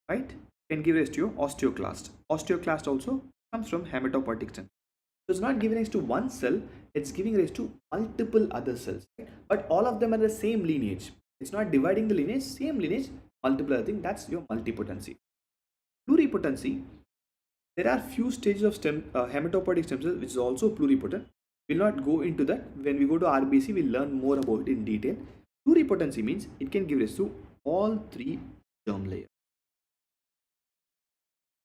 right? Can give rise to your osteoclast. Osteoclast also comes from hematopoietic stem. So it's not giving rise to one cell, it's giving rise to multiple other cells, right? But all of them are the same lineage. It's not dividing the lineage, same lineage, multiple other things. That's your multipotency. Pluripotency, there are few stages of hematopoietic stem cells which is also pluripotent. We'll not go into that. When we go to RBC, we'll learn more about it in detail. Pluripotency means it can give rise to all three germ layers.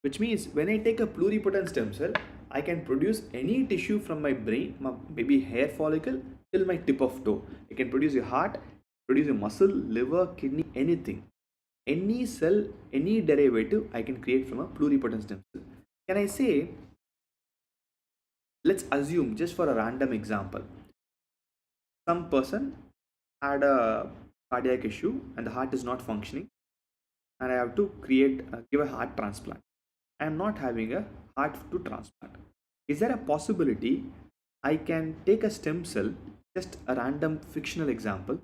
Which means when I take a pluripotent stem cell, I can produce any tissue from my brain, maybe hair follicle, till my tip of toe. I can produce a heart, produce a muscle, liver, kidney, anything. Any cell, any derivative I can create from a pluripotent stem cell. Can I say, let's assume just for a random example, some person had a cardiac issue and the heart is not functioning, and I have to give a heart transplant. I am not having a heart to transplant. Is there a possibility I can take a stem cell, just a random fictional example,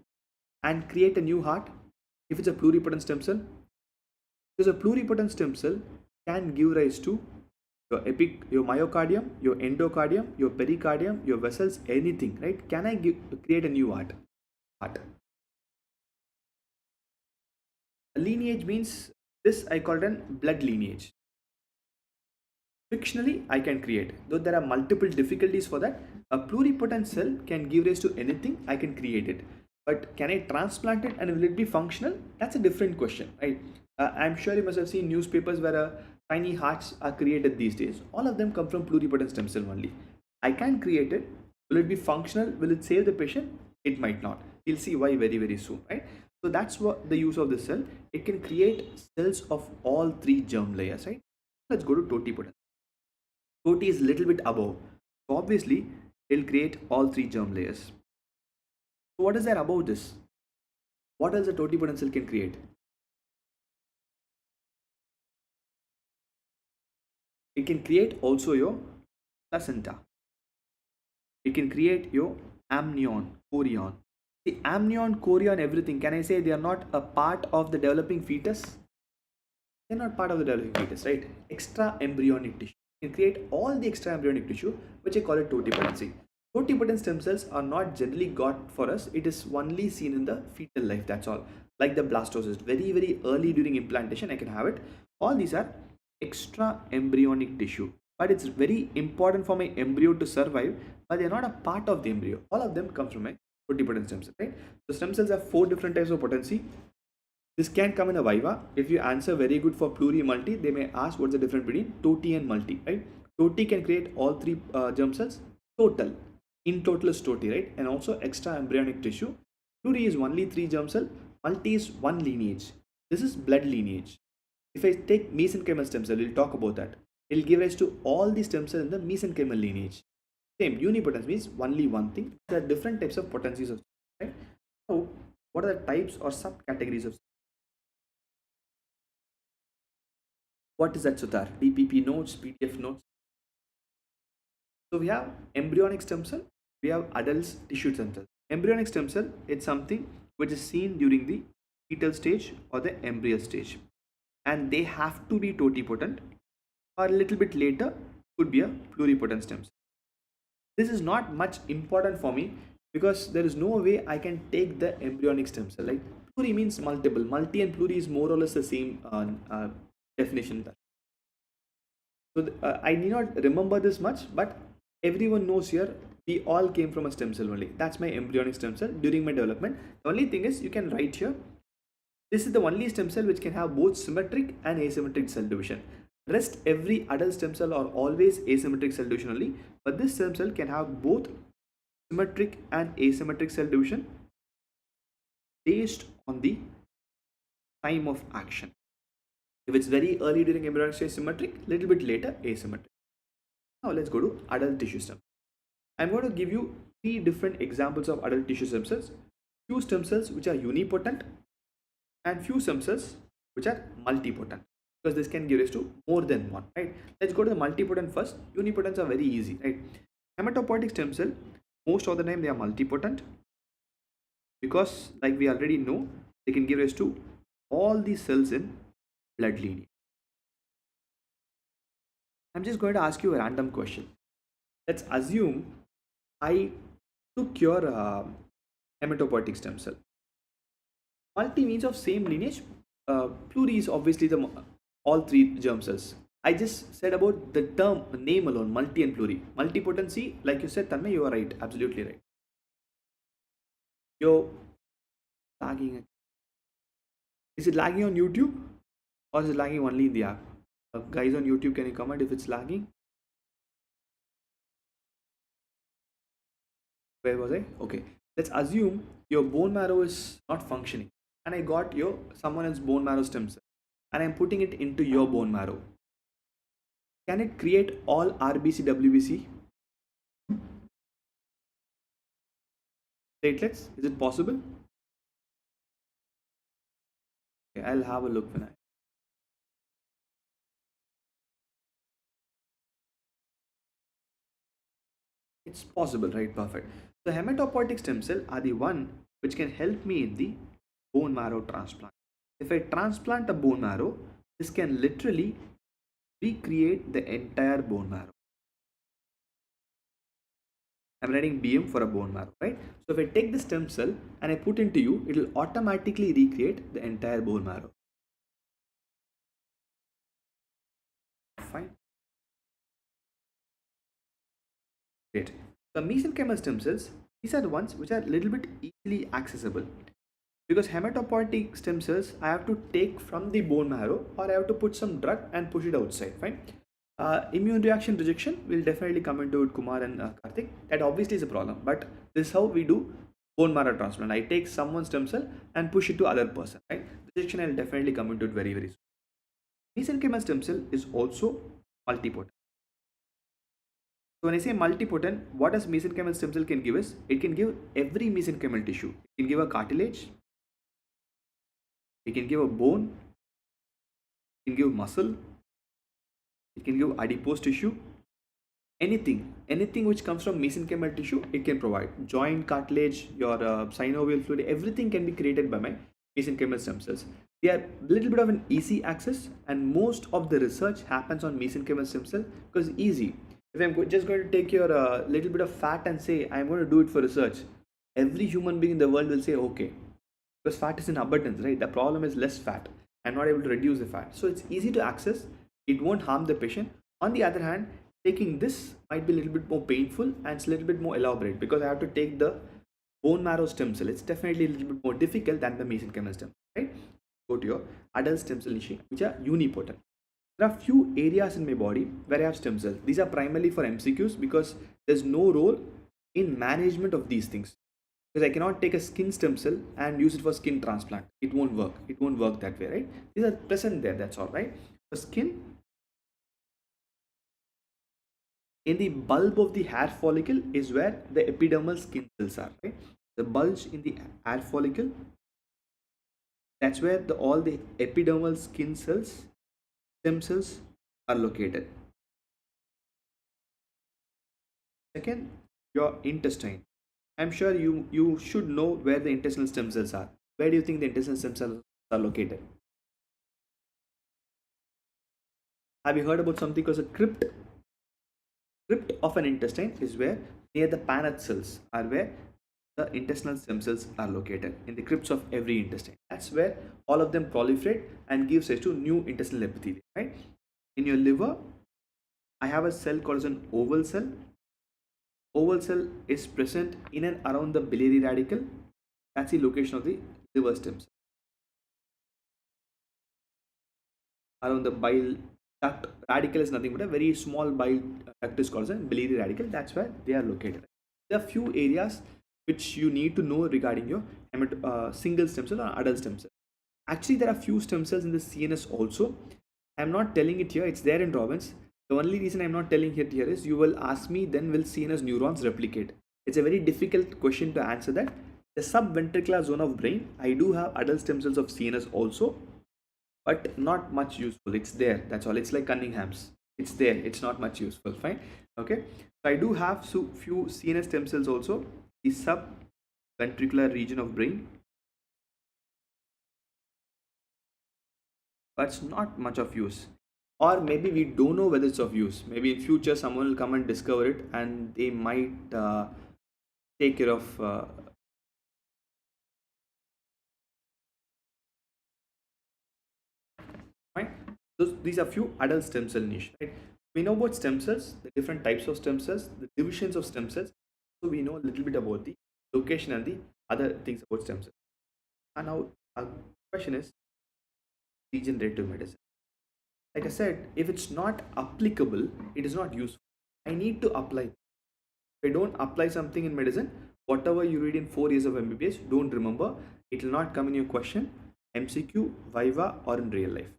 and create a new heart if it's a pluripotent stem cell? Because a pluripotent stem cell can give rise to your myocardium, your endocardium, your pericardium, your vessels, anything, right? Can I create a new heart? A lineage means, this I call it a blood lineage. Fictionally, I can create. Though there are multiple difficulties for that, a pluripotent cell can give rise to anything, I can create it. But can I transplant it and will it be functional? That's a different question, right? I'm sure you must have seen newspapers where tiny hearts are created these days. All of them come from pluripotent stem cell only. I can create it. Will it be functional? Will it save the patient? It might not. We'll see why very, very soon, right? So that's what the use of this cell. It can create cells of all three germ layers, right? Let's go to totipotent. Toti is a little bit above. So obviously, it'll create all three germ layers. So what is there about this? What else a totipotent cell can create? It can create also your placenta. It can create your amnion, chorion. The amnion, chorion, everything. Can I say they are not a part of the developing fetus? They're not part of the developing fetus, right? Extra embryonic tissue. You can create all the extra embryonic tissue, which I call it totipotency. Totipotent stem cells are not generally got for us. It is only seen in the fetal life. That's all. Like the blastocyst, very, very early during implantation, I can have it. All these are extra embryonic tissue, but it's very important for my embryo to survive, but they're not a part of the embryo. All of them come from a totipotent stem cell, right? So stem cells have 4 different types of potency. This can come in a viva. If you answer very good for pluri multi, they may ask what's the difference between toti and multi, right? Toti can create all 3 germ cells. Total, in total is toti, right? And also extra embryonic tissue. Pluri is only 3 germ cell. Multi is 1 lineage. This is blood lineage. If I take mesenchymal stem cell, we'll talk about that. It will give rise to all the stem cells in the mesenchymal lineage. Same, unipotent means only one thing. There are different types of potencies of, right? So, what are the types or subcategories of? What is that, Sutar? DPP nodes, PDF nodes. So we have embryonic stem cell, we have adult tissue stem cell. Embryonic stem cell, it's something which is seen during the fetal stage or the embryo stage, and they have to be totipotent, or a little bit later could be a pluripotent stem cell. This is not much important for me because there is no way I can take the embryonic stem cell. Like pluri means multiple, multi and pluri is more or less the same definition. So I need not remember this much, but everyone knows here we all came from a stem cell only. That's my embryonic stem cell during my development. The only thing is you can write here, this is the only stem cell which can have both symmetric and asymmetric cell division. Rest every adult stem cell are always asymmetric cell division only, but this stem cell can have both symmetric and asymmetric cell division based on the time of action. If it's very early during embryonic stage, symmetric, little bit later asymmetric. Now let's go to adult tissue stem. I'm going to give you 3 different examples of adult tissue stem cells. Few stem cells which are unipotent and few stem cells which are multipotent, because this can give rise to more than one, right? Let's go to the multipotent first. Unipotents are very easy, right? Hematopoietic stem cell, most of the time they are multipotent because, like we already know, they can give rise to all these cells in blood lineage. I'm just going to ask you a random question. Let's assume I took your hematopoietic stem cell. Multi means of same lineage. Pluri is obviously the all 3 germ cells. I just said about the term name alone, multi and pluri. Multipotency, like you said, Tanmay, you are right, absolutely right. You're lagging. Is it lagging on YouTube or is it lagging only in the app? Guys on YouTube, can you comment if it's lagging? Where was I? Okay, let's assume your bone marrow is not functioning and I got your someone else's bone marrow stem cell and I'm putting it into your bone marrow. Can it create all RBC, WBC platelets? Is it possible? Okay, I'll have a look when I. It's possible, right? Perfect. So hematopoietic stem cell are the one which can help me in the bone marrow transplant. If I transplant a bone marrow, this can literally recreate the entire bone marrow. I'm writing BM for a bone marrow, right? So if I take the stem cell and I put into you, it will automatically recreate the entire bone marrow. Fine. Great. The mesenchymal stem cells, these are the ones which are a little bit easily accessible. Because hematopoietic stem cells, I have to take from the bone marrow or I have to put some drug and push it outside, fine. Immune reaction rejection will definitely come into it, Kumar and Karthik. That obviously is a problem, but this is how we do bone marrow transplant. I take someone's stem cell and push it to other person, right? Rejection will definitely come into it very, very soon. Mesenchymal stem cell is also multipotent. So when I say multipotent, what does mesenchymal stem cell can give us? It can give every mesenchymal tissue. It can give a cartilage, it can give a bone, it can give muscle, it can give adipose tissue, anything which comes from mesenchymal tissue, it can provide. Joint, cartilage, your synovial fluid, everything can be created by my mesenchymal stem cells. They are a little bit of an easy access, and most of the research happens on mesenchymal stem cell because easy. If I'm just going to take your little bit of fat and say I'm going to do it for research, every human being in the world will say okay, because fat is in abundance, right? The problem is less fat. I'm not able to reduce the fat, so it's easy to access. It won't harm the patient. On the other hand, taking this might be a little bit more painful and it's a little bit more elaborate because I have to take the bone marrow stem cell. It's definitely a little bit more difficult than the mesenchymal stem, right? Go to your adult stem cell niche, which are unipotent. There are few areas in my body where I have stem cells. These are primarily for MCQs because there's no role in management of these things. Because I cannot take a skin stem cell and use it for skin transplant. It won't work. It won't work that way, right? These are present there. That's all, right? For skin, in the bulb of the hair follicle is where the epidermal skin cells are, right? The bulge in the hair follicle, that's where all the epidermal skin cells, stem cells are located. Second, your intestine. I'm sure you should know where the intestinal stem cells are. Where do you think the intestinal stem cells are located? Have you heard about something called a crypt? Crypt of an intestine is where near the Paneth cells are where the intestinal stem cells are located, in the crypts of every intestine. That's where all of them proliferate and give rise to new intestinal epithelium, right? In your liver, I have a cell called as an oval cell. Oval cell is present in and around the biliary radicle. That's the location of the liver stem cell. Around the bile duct, radicle is nothing but a very small bile duct is called as a biliary radicle. That's where they are located. There are few areas which you need to know regarding your single stem cell or adult stem cell. Actually, there are few stem cells in the CNS also. I'm not telling it here, it's there in Robbins. The only reason I'm not telling it here is you will ask me, then will CNS neurons replicate? It's a very difficult question to answer that. The subventricular zone of brain, I do have adult stem cells of CNS also, but not much useful. It's there, that's all. It's like Cunningham's. It's there, it's not much useful, fine. Okay, so I do have few CNS stem cells also, the subventricular region of brain, but it's not much of use, or maybe we don't know whether it's of use. Maybe in future someone will come and discover it and they might take care of right. So these are few adult stem cell niche, right? We know about stem cells, the different types of stem cells, the divisions of stem cells, so we know a little bit about the location and the other things about stem cells. And now our question is regenerative medicine. Like I said, if it's not applicable, it is not useful. I need to apply. If I don't apply something in medicine, whatever you read in 4 years of MBBS, don't remember. It will not come in your question, MCQ, Viva, or in real life.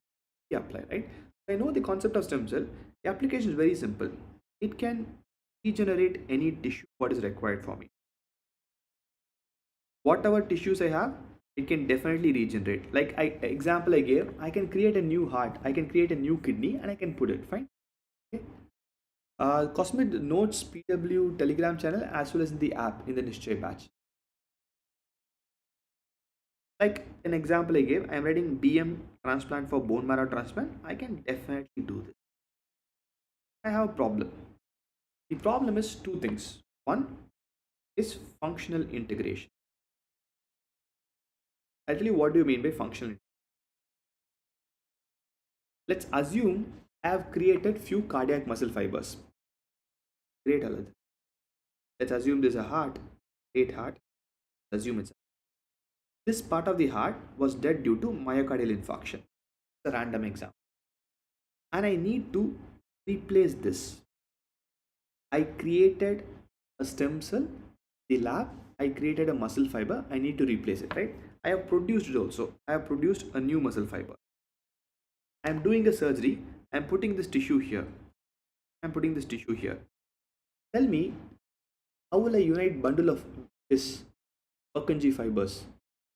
You apply, right? I know the concept of stem cell. The application is very simple. It can regenerate any tissue what is required for me. Whatever tissues I have, it can definitely regenerate. Like example I gave, I can create a new heart, I can create a new kidney, and I can put it, fine. Okay. Cosmid notes PW Telegram channel as well as in the app in the Nishchay Batch. Like an example I gave, I am writing BM transplant for bone marrow transplant. I can definitely do this. I have a problem. The problem is two things. One is functional integration. I'll tell you what do you mean by functional. Let's assume I have created few cardiac muscle fibers. Great, Alad. Let's assume there's a heart, great heart. Assume it's this part of the heart was dead due to myocardial infarction. It's a random example. And I need to replace this. I created a stem cell, the lab, I created a muscle fiber, I need to replace it, right? I have produced it also. I have produced a new muscle fiber. I am doing a surgery, I am putting this tissue here. I am putting this tissue here. Tell me, how will I unite bundle of this Purkinje fibers,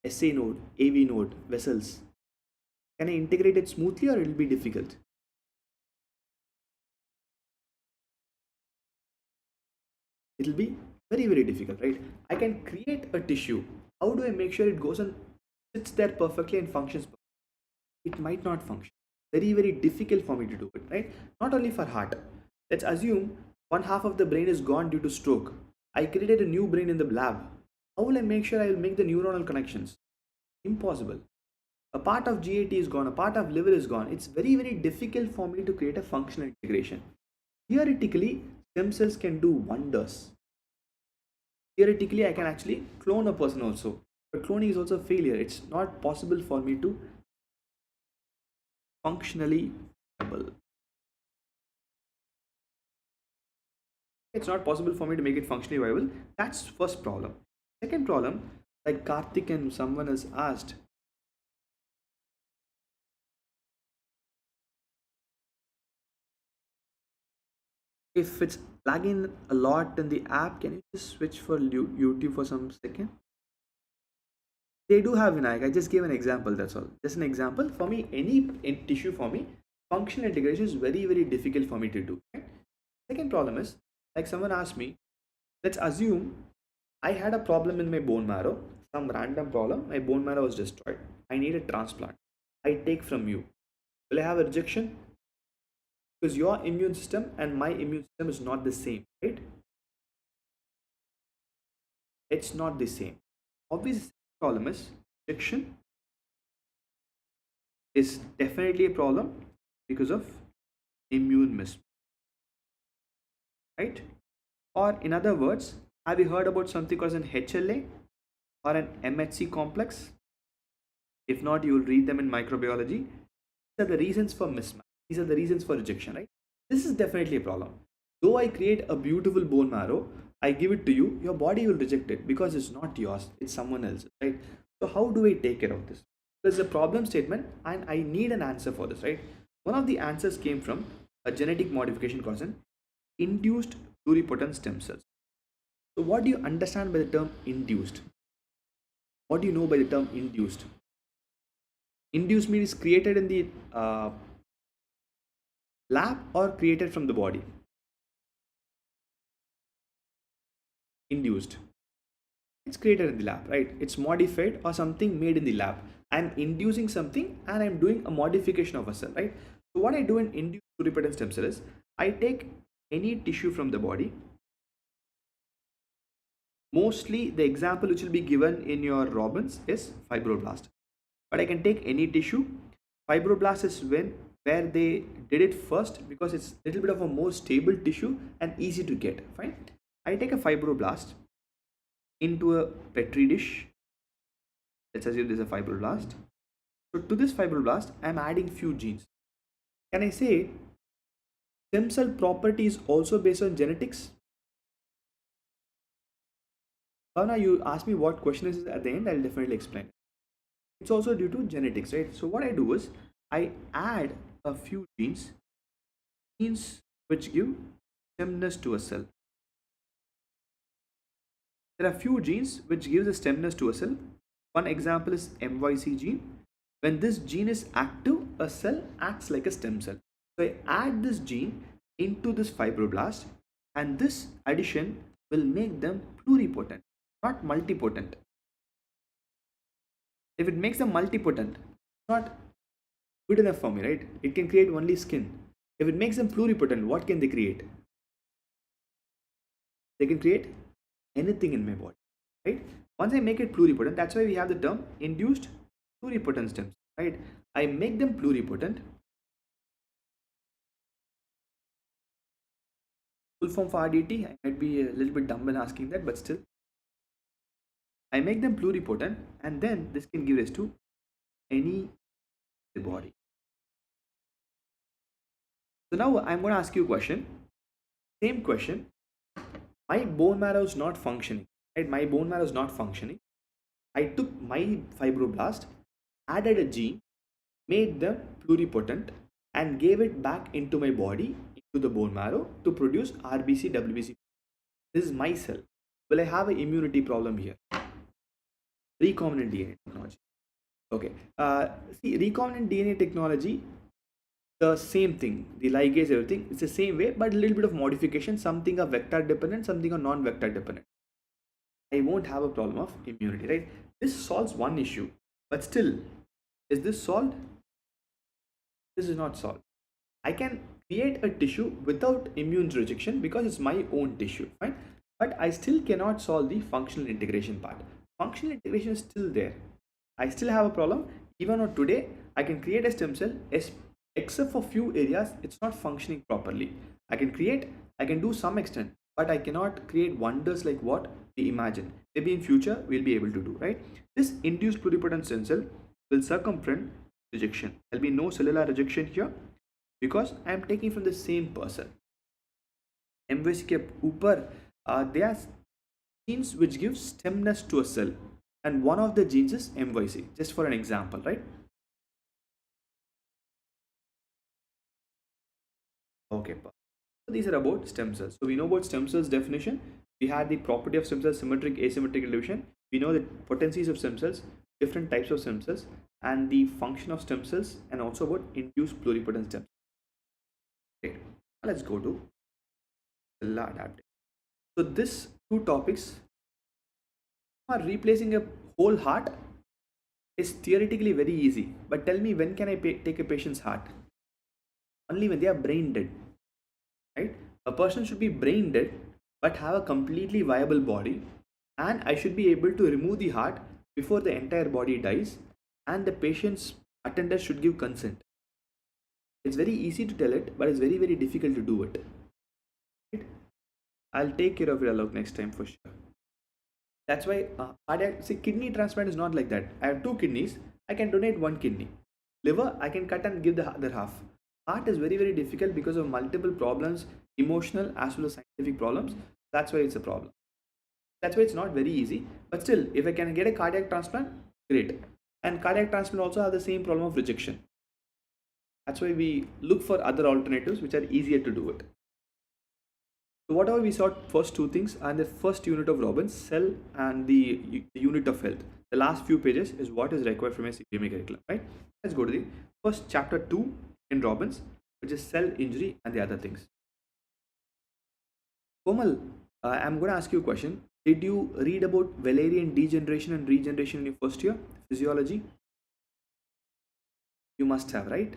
SA node, AV node, vessels? Can I integrate it smoothly or it will be difficult? It will be very, very difficult, right? I can create a tissue. How do I make sure it goes and sits there perfectly and functions perfectly? It might not function. Very, very difficult for me to do it, right? Not only for heart. Let's assume one half of the brain is gone due to stroke. I created a new brain in the lab. How will I make sure I will make the neuronal connections? Impossible. A part of GAT is gone, a part of liver is gone. It's very, very difficult for me to create a functional integration. Theoretically, stem cells can do wonders. Theoretically, I can actually clone a person also. But cloning is also a failure. It's not possible for me to functionally viable. It's not possible for me to make it functionally viable. That's first problem. Second problem, like Karthik and someone has asked, if it's lagging a lot in the app, can you just switch for YouTube for some second? They do have Vinayak. I just gave an example, that's all. Just an example. For me, any tissue for me, functional integration is very, very difficult for me to do. Right? Second problem is, like someone asked me, let's assume I had a problem in my bone marrow, some random problem, my bone marrow was destroyed. I need a transplant. I take from you. Will I have a rejection? Because your immune system and my immune system is not the same, right? It's not the same. Obviously, problem is rejection is definitely a problem because of immune mismatch, right? Or in other words, have you heard about something called an HLA or an MHC complex? If not, you will read them in microbiology. These are the reasons for mismatch. These are the reasons for rejection, right? This is definitely a problem. Though I create a beautiful bone marrow, I give it to you, your body will reject it because it's not yours, it's someone else's, right? So how do I take care of this? There's a problem statement and I need an answer for this, right? One of the answers came from a genetic modification called an induced pluripotent stem cells. So what do you understand by the term induced? What do you know by the term induced? Induced means created in the lab or created from the body? Induced. It's created in the lab, right? It's modified or something made in the lab. I'm inducing something and I'm doing a modification of a cell, right? So what I do in induced pluripotent stem cell is I take any tissue from the body. Mostly the example which will be given in your Robbins is fibroblast. But I can take any tissue. Fibroblast is where they did it first because it's a little bit of a more stable tissue and easy to get. Fine. I take a fibroblast into a petri dish. Let's assume there's a fibroblast. So to this fibroblast, I'm adding few genes. Can I say stem cell property is also based on genetics? Now you ask me what question is at the end, I'll definitely explain. It's also due to genetics, right? So what I do is I add a few genes which give stemness to a cell. There are few genes which gives a stemness to a cell. One example is MYC gene. When this gene is active, a cell acts like a stem cell. So I add this gene into this fibroblast and this addition will make them pluripotent, not multipotent. If it makes them multipotent, it's not good enough for me, right? It can create only skin. If it makes them pluripotent, what can they create? They can create anything in my body, right? Once I make it pluripotent, that's why we have the term induced pluripotent stems, right? I make them pluripotent. Full form for RDT, I might be a little bit dumb in asking that, but still, I make them pluripotent, and then this can give rise to any body. So now I'm going to ask you a question. Same question. My bone marrow is not functioning. Right? My bone marrow is not functioning. I took my fibroblast, added a gene, made them pluripotent, and gave it back into my body, into the bone marrow to produce RBC, WBC. This is my cell. Will I have an immunity problem here? Recombinant DNA technology. Okay. See, recombinant DNA technology, the same thing, the ligase, everything, it's the same way, but a little bit of modification. Something are vector dependent, something are non-vector dependent. I won't have a problem of immunity, right? This solves one issue, but still, is this solved? This is not solved. I can create a tissue without immune rejection because it's my own tissue, right? But I still cannot solve the functional integration part. Functional integration is still there. I still have a problem. Even on today, I can create a stem cell, except for few areas, it's not functioning properly. I can create, I can do some extent, but I cannot create wonders like what we imagine. Maybe in future, we'll be able to do, right? This induced pluripotent stem cell will circumvent rejection. There'll be no cellular rejection here because I am taking from the same person. MVC के ऊपर there are genes which give stemness to a cell, and one of the genes is MYC. Just for an example, right? Okay, so these are about stem cells. So we know about stem cells definition. We had the property of stem cells, symmetric, asymmetric division. We know the potencies of stem cells, different types of stem cells, and the function of stem cells, and also about induced pluripotent stem cells. Okay, now let's go to cellular adaptation. So these two topics are replacing a whole heart is theoretically very easy. But tell me, when can I take a patient's heart? Only when they are brain dead, right? A person should be brain dead but have a completely viable body, and I should be able to remove the heart before the entire body dies, and the patient's attendant should give consent. It's very easy to tell it, but it's very, very difficult to do it. Right? I'll take care of it along next time for sure. That's why kidney transplant is not like that. I have two kidneys, I can donate one kidney. Liver, I can cut and give the other half. Heart is very, very difficult because of multiple problems, emotional as well as scientific problems. That's why it's a problem. That's why it's not very easy. But still, if I can get a cardiac transplant, great. And cardiac transplant also have the same problem of rejection. That's why we look for other alternatives which are easier to do it. So whatever we saw, first two things, and the first unit of Robbins, cell and the unit of health. The last few pages is what is required from a CPMA curriculum, right? Let's go to the first chapter 2 in Robbins, which is cell injury and the other things. Komal, I'm going to ask you a question. Did you read about Valerian degeneration and regeneration in your first year, physiology? You must have, right?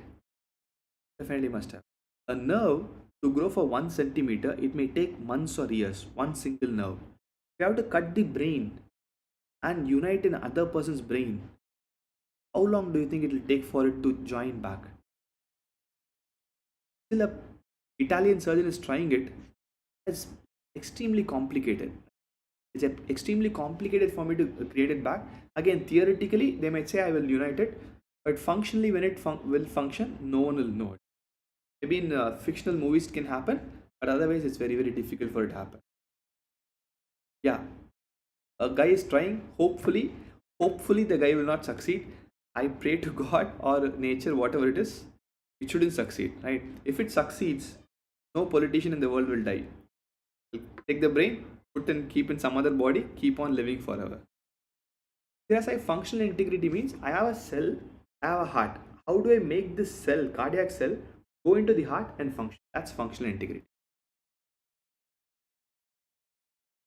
Definitely must have. A nerve to grow for 1 centimeter, it may take months or years, one single nerve. If you have to cut the brain and unite in other person's brain, how long do you think it will take for it to join back? Still, a Italian surgeon is trying it. It's extremely complicated. It's extremely complicated for me to create it back. Again, theoretically, they might say I will unite it, but functionally, when it will function, no one will know it. Maybe in fictional movies it can happen, but otherwise it's very, very difficult for it to happen. Yeah, a guy is trying. Hopefully the guy will not succeed. I pray to God or nature, whatever it is, it shouldn't succeed, right? If it succeeds, no politician in the world will die. Take the brain, put and keep in some other body, keep on living forever. Whereas functional integrity means I have a cell, I have a heart. How do I make this cell, cardiac cell, go into the heart and function? That's functional integrity.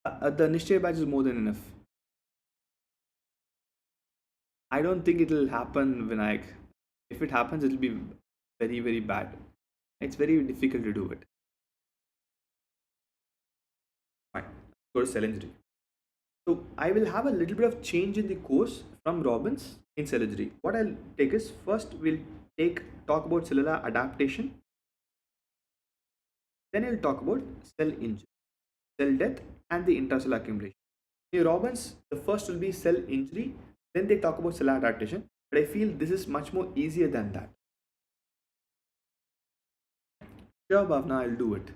The Nishchay Batch is more than enough. I don't think it will happen, Vinayak. If it happens, it will be very, very bad. It's very difficult to do it. Fine. Go to cell injury. So I will have a little bit of change in the course from Robbins in cell injury. What I'll take is, first we'll talk about cellular adaptation. Then he'll talk about cell injury, cell death, and the intracellular accumulation. In Robbins, the first will be cell injury, then they talk about cell adaptation. But I feel this is much more easier than that. Sure, Bhavna, I'll do it.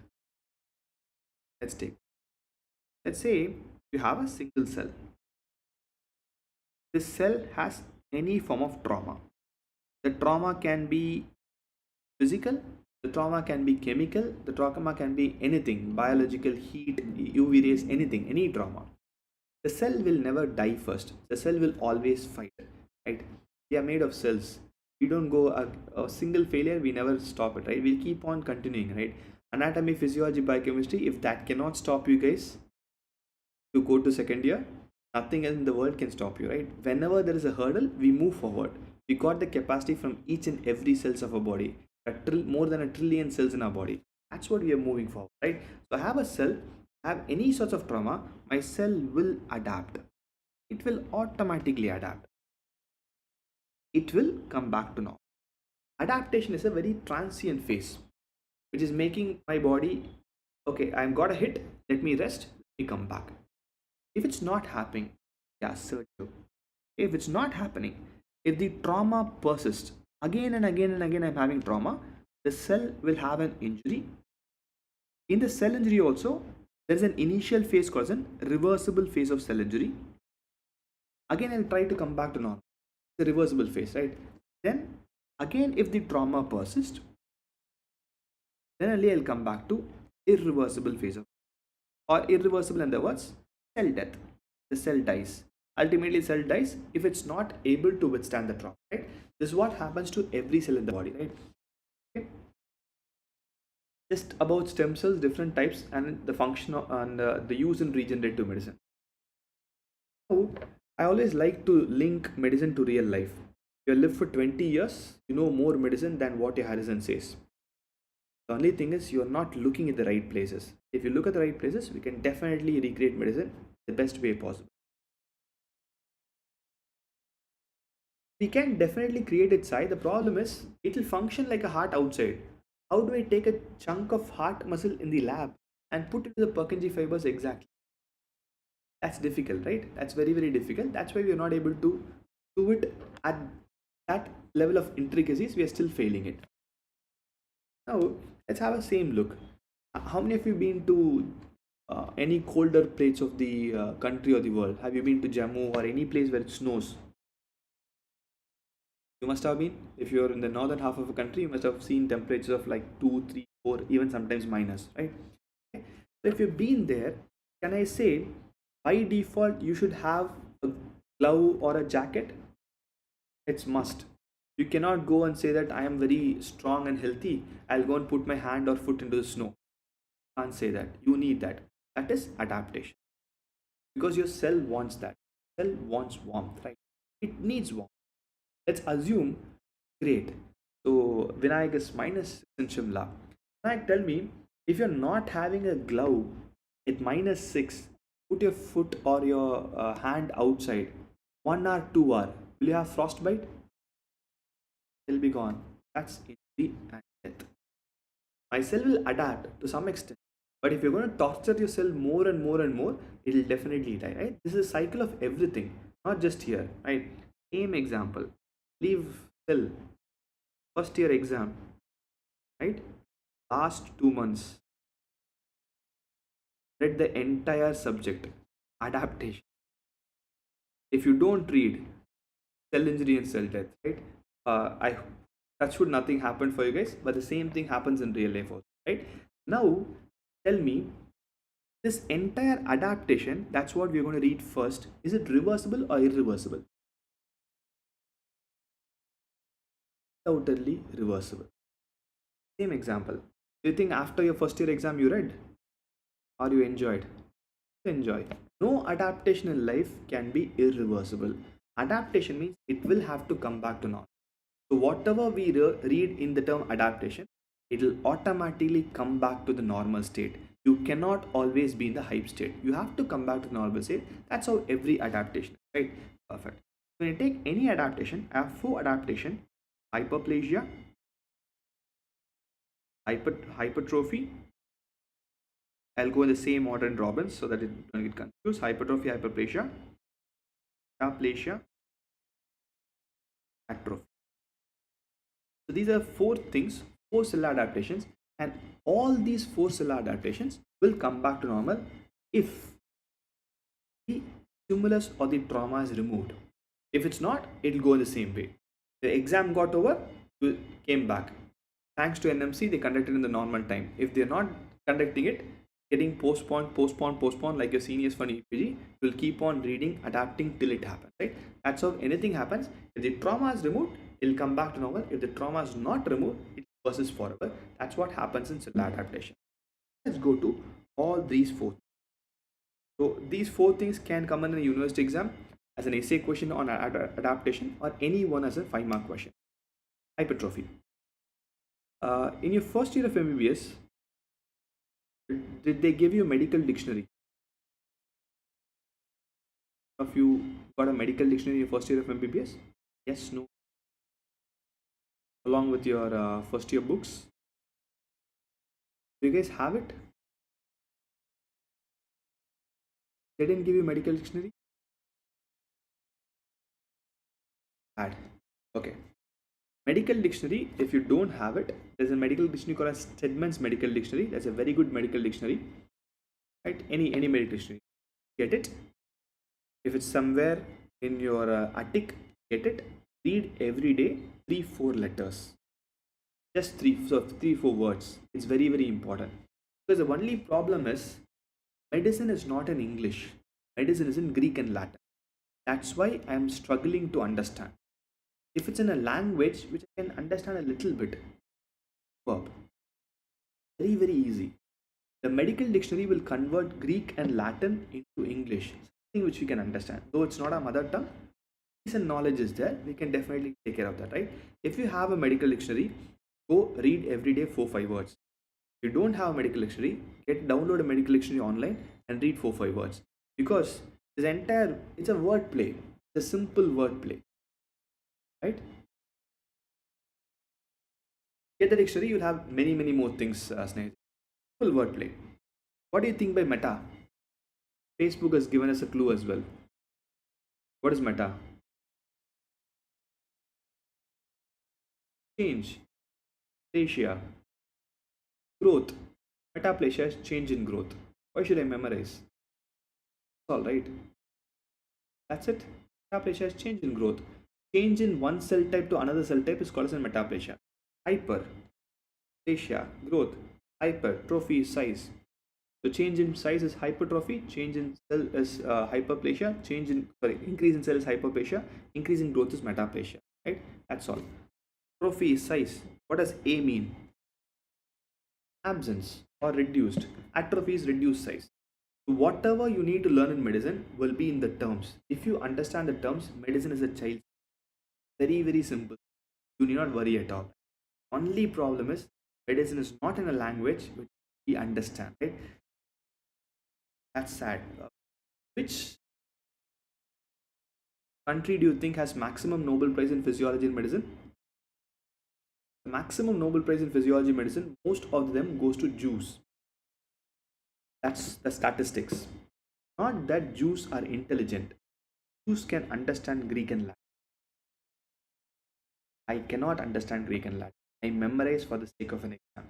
Let's take. Let's say you have a single cell. This cell has any form of trauma. The trauma can be physical, the trauma can be chemical, the trauma can be anything, biological, heat, UV rays, anything, any trauma. The cell will never die first. The cell will always fight, right? We are made of cells. We don't go a single failure, we never stop it, right? We'll keep on continuing, right? Anatomy, physiology, biochemistry, if that cannot stop you guys to go to second year, nothing else in the world can stop you, right? Whenever there is a hurdle, we move forward. We got the capacity from each and every cells of our body, more than 1 trillion cells in our body. That's what we are moving forward, right? So I have a cell, have any sorts of trauma, my cell will adapt. It will automatically adapt. It will come back to normal. Adaptation is a very transient phase, which is making my body, okay, I've got a hit, let me rest, let me come back. If it's not happening, yeah, search you. If it's not happening, if the trauma persists, again and again and again I'm having trauma, the cell will have an injury. In the cell injury also, there is an initial phase called a reversible phase of cell injury. Again, I'll try to come back to normal. The reversible phase, right? Then again, if the trauma persists, then only I'll come back to irreversible phase of, or irreversible in the words, cell death. The cell dies. Ultimately, cell dies if it's not able to withstand the trauma, right? This is what happens to every cell in the body, right? Okay. Just about stem cells, different types, and the function and the use in regenerative medicine. So, I always like to link medicine to real life. You live for 20 years, you know more medicine than what your Harrison says. The only thing is you're not looking at the right places. If you look at the right places, we can definitely recreate medicine the best way possible. We can definitely create it inside. The problem is it will function like a heart outside. How do I take a chunk of heart muscle in the lab and put it to the Purkinje fibers exactly? That's difficult, right? That's very, very difficult. That's why we are not able to do it at that level of intricacies. We are still failing it. Now, let's have a same look. How many of you been to any colder place of the country or the world? Have you been to Jammu or any place where it snows? You must have been. If you're in the northern half of a country, you must have seen temperatures of like 2, 3, 4, even sometimes minus, right? Okay. So if you've been there, can I say by default you should have a glove or a jacket? It's must. You cannot go and say that I am very strong and healthy. I'll go and put my hand or foot into the snow. Can't say that. You need that. That is adaptation. Because your cell wants that. Cell wants warmth, right? It needs warmth. Let's assume, great. So Vinayak is minus in Shimla. Vinayak, tell me, if you're not having a glove at -6, put your foot or your hand outside 1 hour, 2 hour. Will you have frostbite? It'll be gone. That's injury and death. My cell will adapt to some extent, but if you're going to torture your cell more and more and more, it'll definitely die, right? This is a cycle of everything, not just here, right? Same example. Leave cell, first year exam, right? Last 2 months, read the entire subject, adaptation. If you don't read cell injury and cell death, right? I touch wood, nothing happened for you guys, but the same thing happens in real life also, right? Now, tell me, this entire adaptation, that's what we're going to read first. Is it reversible or irreversible? Totally reversible. Same example. Do you think after your first year exam you read or you enjoyed? You enjoy. No adaptation in life can be irreversible. Adaptation means it will have to come back to normal. So whatever we read in the term adaptation, it will automatically come back to the normal state. You cannot always be in the hype state. You have to come back to the normal state. That's how every adaptation, right? Perfect. When you take any adaptation, I have 4 adaptation: hyperplasia, hypertrophy, I'll go in the same order in Robbins so that it don't get confused. Hypertrophy, hyperplasia, aplasia, atrophy. So these are four things, four cellular adaptations, and all these four cellular adaptations will come back to normal if the stimulus or the trauma is removed. If it's not, it'll go in the same way. The exam got over, you came back. Thanks to NMC, they conducted in the normal time. If they're not conducting it, getting postponed, like your seniors for EPG, will keep on reading, adapting till it happens, right? That's how anything happens. If the trauma is removed, it'll come back to normal. If the trauma is not removed, it persists forever. That's what happens in cellular adaptation. Let's go to all these four. So these four things can come in a university exam as an essay question on adaptation, or any one as a 5-mark question. Hypertrophy. In your first year of MBBS, did they give you a medical dictionary? If you got a medical dictionary in your first year of MBBS? Yes, no. Along with your first year books? Do you guys have it? They didn't give you medical dictionary? Bad. Okay. Medical dictionary, if you don't have it, there's a medical dictionary called as Stedman's Medical Dictionary. That's a very good medical dictionary. Right? Any medical dictionary. Get it. If it's somewhere in your attic, get it. Read every day 3-4 letters. Just 3-4 words. It's very, very important. Because the only problem is medicine is not in English. Medicine is in Greek and Latin. That's why I'm struggling to understand. If it's in a language which I can understand a little bit, verb. Very, very easy. The medical dictionary will convert Greek and Latin into English, something which we can understand. Though it's not our mother tongue, decent knowledge is there. We can definitely take care of that, right? If you have a medical dictionary, go read every day 4-5 words. If you don't have a medical dictionary, download a medical dictionary online and read 4-5 words. Because it's a word play. It's a simple word play. Right? Get the dictionary, you'll have many more things. Simple wordplay. What do you think by meta? Facebook has given us a clue as well. What is meta? Change. Plasia. Growth. Metaplasia is change in growth. Why should I memorize? That's all right. That's it. Metaplasia is change in growth. Change in one cell type to another cell type is called as a metaplasia. Hyperplasia, growth. Hypertrophy is size. So change in size is hypertrophy, change in cell is hyperplasia, increase in cell is hyperplasia, increase in growth is metaplasia. Right? That's all. Trophy is size. What does A mean? Absence or reduced. Atrophy is reduced size. So whatever you need to learn in medicine will be in the terms. If you understand the terms, medicine is a child. Very, very simple. You need not worry at all. Only problem is medicine is not in a language which we understand, right? That's sad. Which country do you think has maximum Nobel Prize in physiology and medicine? The maximum Nobel Prize in physiology and medicine, most of them goes to Jews. That's the statistics. Not that Jews are intelligent. Jews can understand Greek and Latin. I cannot understand Greek and Latin. I memorize for the sake of an exam.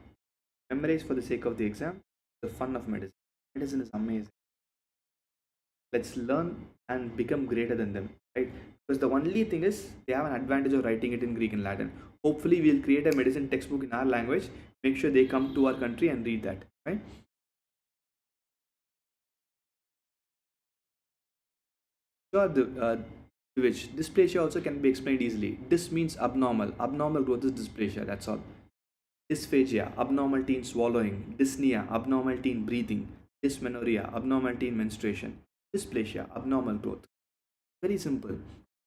Memorize for the sake of the exam. The fun of medicine. Medicine is amazing. Let's learn and become greater than them, right? Because the only thing is they have an advantage of writing it in Greek and Latin. Hopefully we'll create a medicine textbook in our language. Make sure they come to our country and read that, right? Sure, which dysplasia also can be explained easily. Dys means abnormal. Abnormal growth is dysplasia. That's all. Dysphagia, abnormality in swallowing. Dyspnea, abnormality in breathing. Dysmenorrhea, abnormality in menstruation. Dysplasia, abnormal growth. Very simple.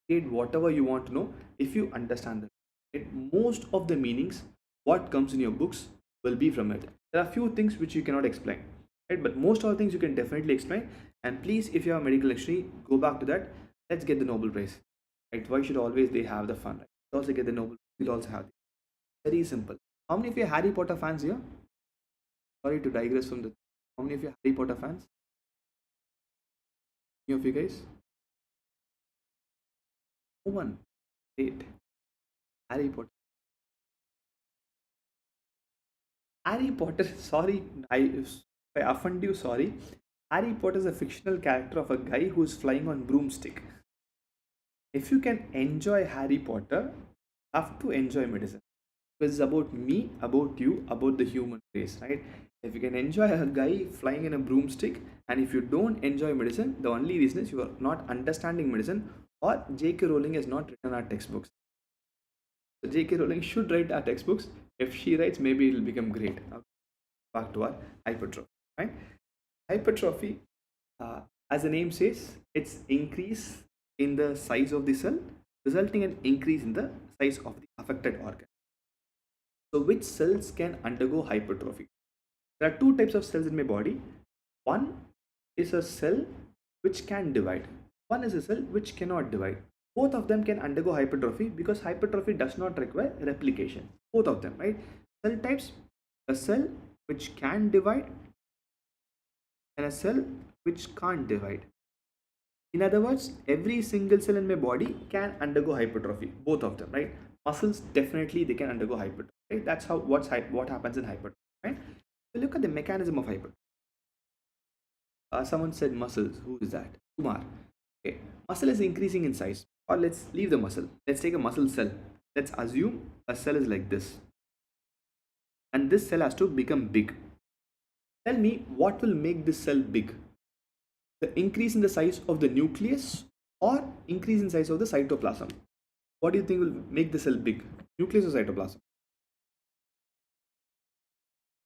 Read whatever you want to know if you understand it. Most of the meanings, what comes in your books, will be from it. There are few things which you cannot explain, right? But most of the things you can definitely explain. And please, if you have a medical history, go back to that. Let's get the Nobel Prize, right? Why should always they have the fun, right? Also get the Nobel. We'll also have it. Very simple. How many of you are Harry Potter fans here? Sorry to digress from the. How many of you are Harry Potter fans? Any of you guys? No one. Great. Harry Potter. Harry Potter, sorry, if I offend you, sorry. Harry Potter is a fictional character of a guy who's flying on broomstick. If you can enjoy Harry Potter, you have to enjoy medicine. Because it's about me, about you, about the human race, right? If you can enjoy a guy flying in a broomstick, and if you don't enjoy medicine, the only reason is you are not understanding medicine, or J.K. Rowling has not written our textbooks. So J.K. Rowling should write our textbooks. If she writes, maybe it will become great. Now, back to our hypertrophy, right? Hypertrophy, as the name says, it's increase in the size of the cell, resulting in increase in the size of the affected organ. So which cells can undergo hypertrophy? There are two types of cells in my body. One is a cell which can divide. One is a cell which cannot divide. Both of them can undergo hypertrophy because hypertrophy does not require replication. Both of them, right? Cell types, a cell which can divide and a cell which can't divide. In other words, every single cell in my body can undergo hypertrophy. Both of them, right? Muscles definitely they can undergo hypertrophy. Right? That's how what happens in hypertrophy. Right? So look at the mechanism of hypertrophy. Someone said muscles. Who is that? Kumar. Okay. Muscle is increasing in size. Or let's leave the muscle. Let's take a muscle cell. Let's assume a cell is like this. And this cell has to become big. Tell me what will make this cell big? The increase in the size of the nucleus or increase in size of the cytoplasm? What do you think will make the cell big? Nucleus or cytoplasm?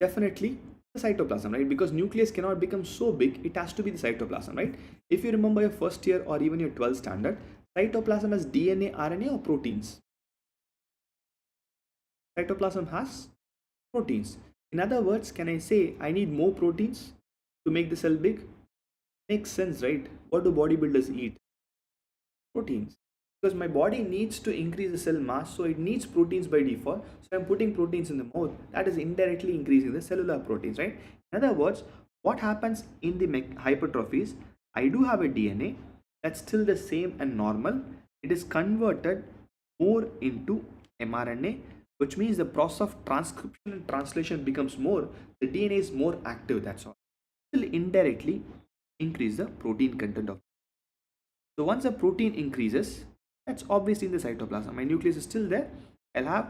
Definitely the cytoplasm, right? Because nucleus cannot become so big, it has to be the cytoplasm, right? If you remember your first year or even your 12th standard, cytoplasm has DNA, RNA or proteins? Cytoplasm has proteins. In other words, can I say I need more proteins to make the cell big? Makes sense, right? What do bodybuilders eat? Proteins. Because my body needs to increase the cell mass, so it needs proteins by default. So I'm putting proteins in the mouth. That is indirectly increasing the cellular proteins, right? In other words, what happens in the hypertrophies? I do have a DNA that's still the same and normal. It is converted more into mRNA, which means the process of transcription and translation becomes more. The DNA is more active. That's all. Still indirectly increase the protein content of. So once the protein increases, that's obviously in the cytoplasm. My nucleus is still there. I'll have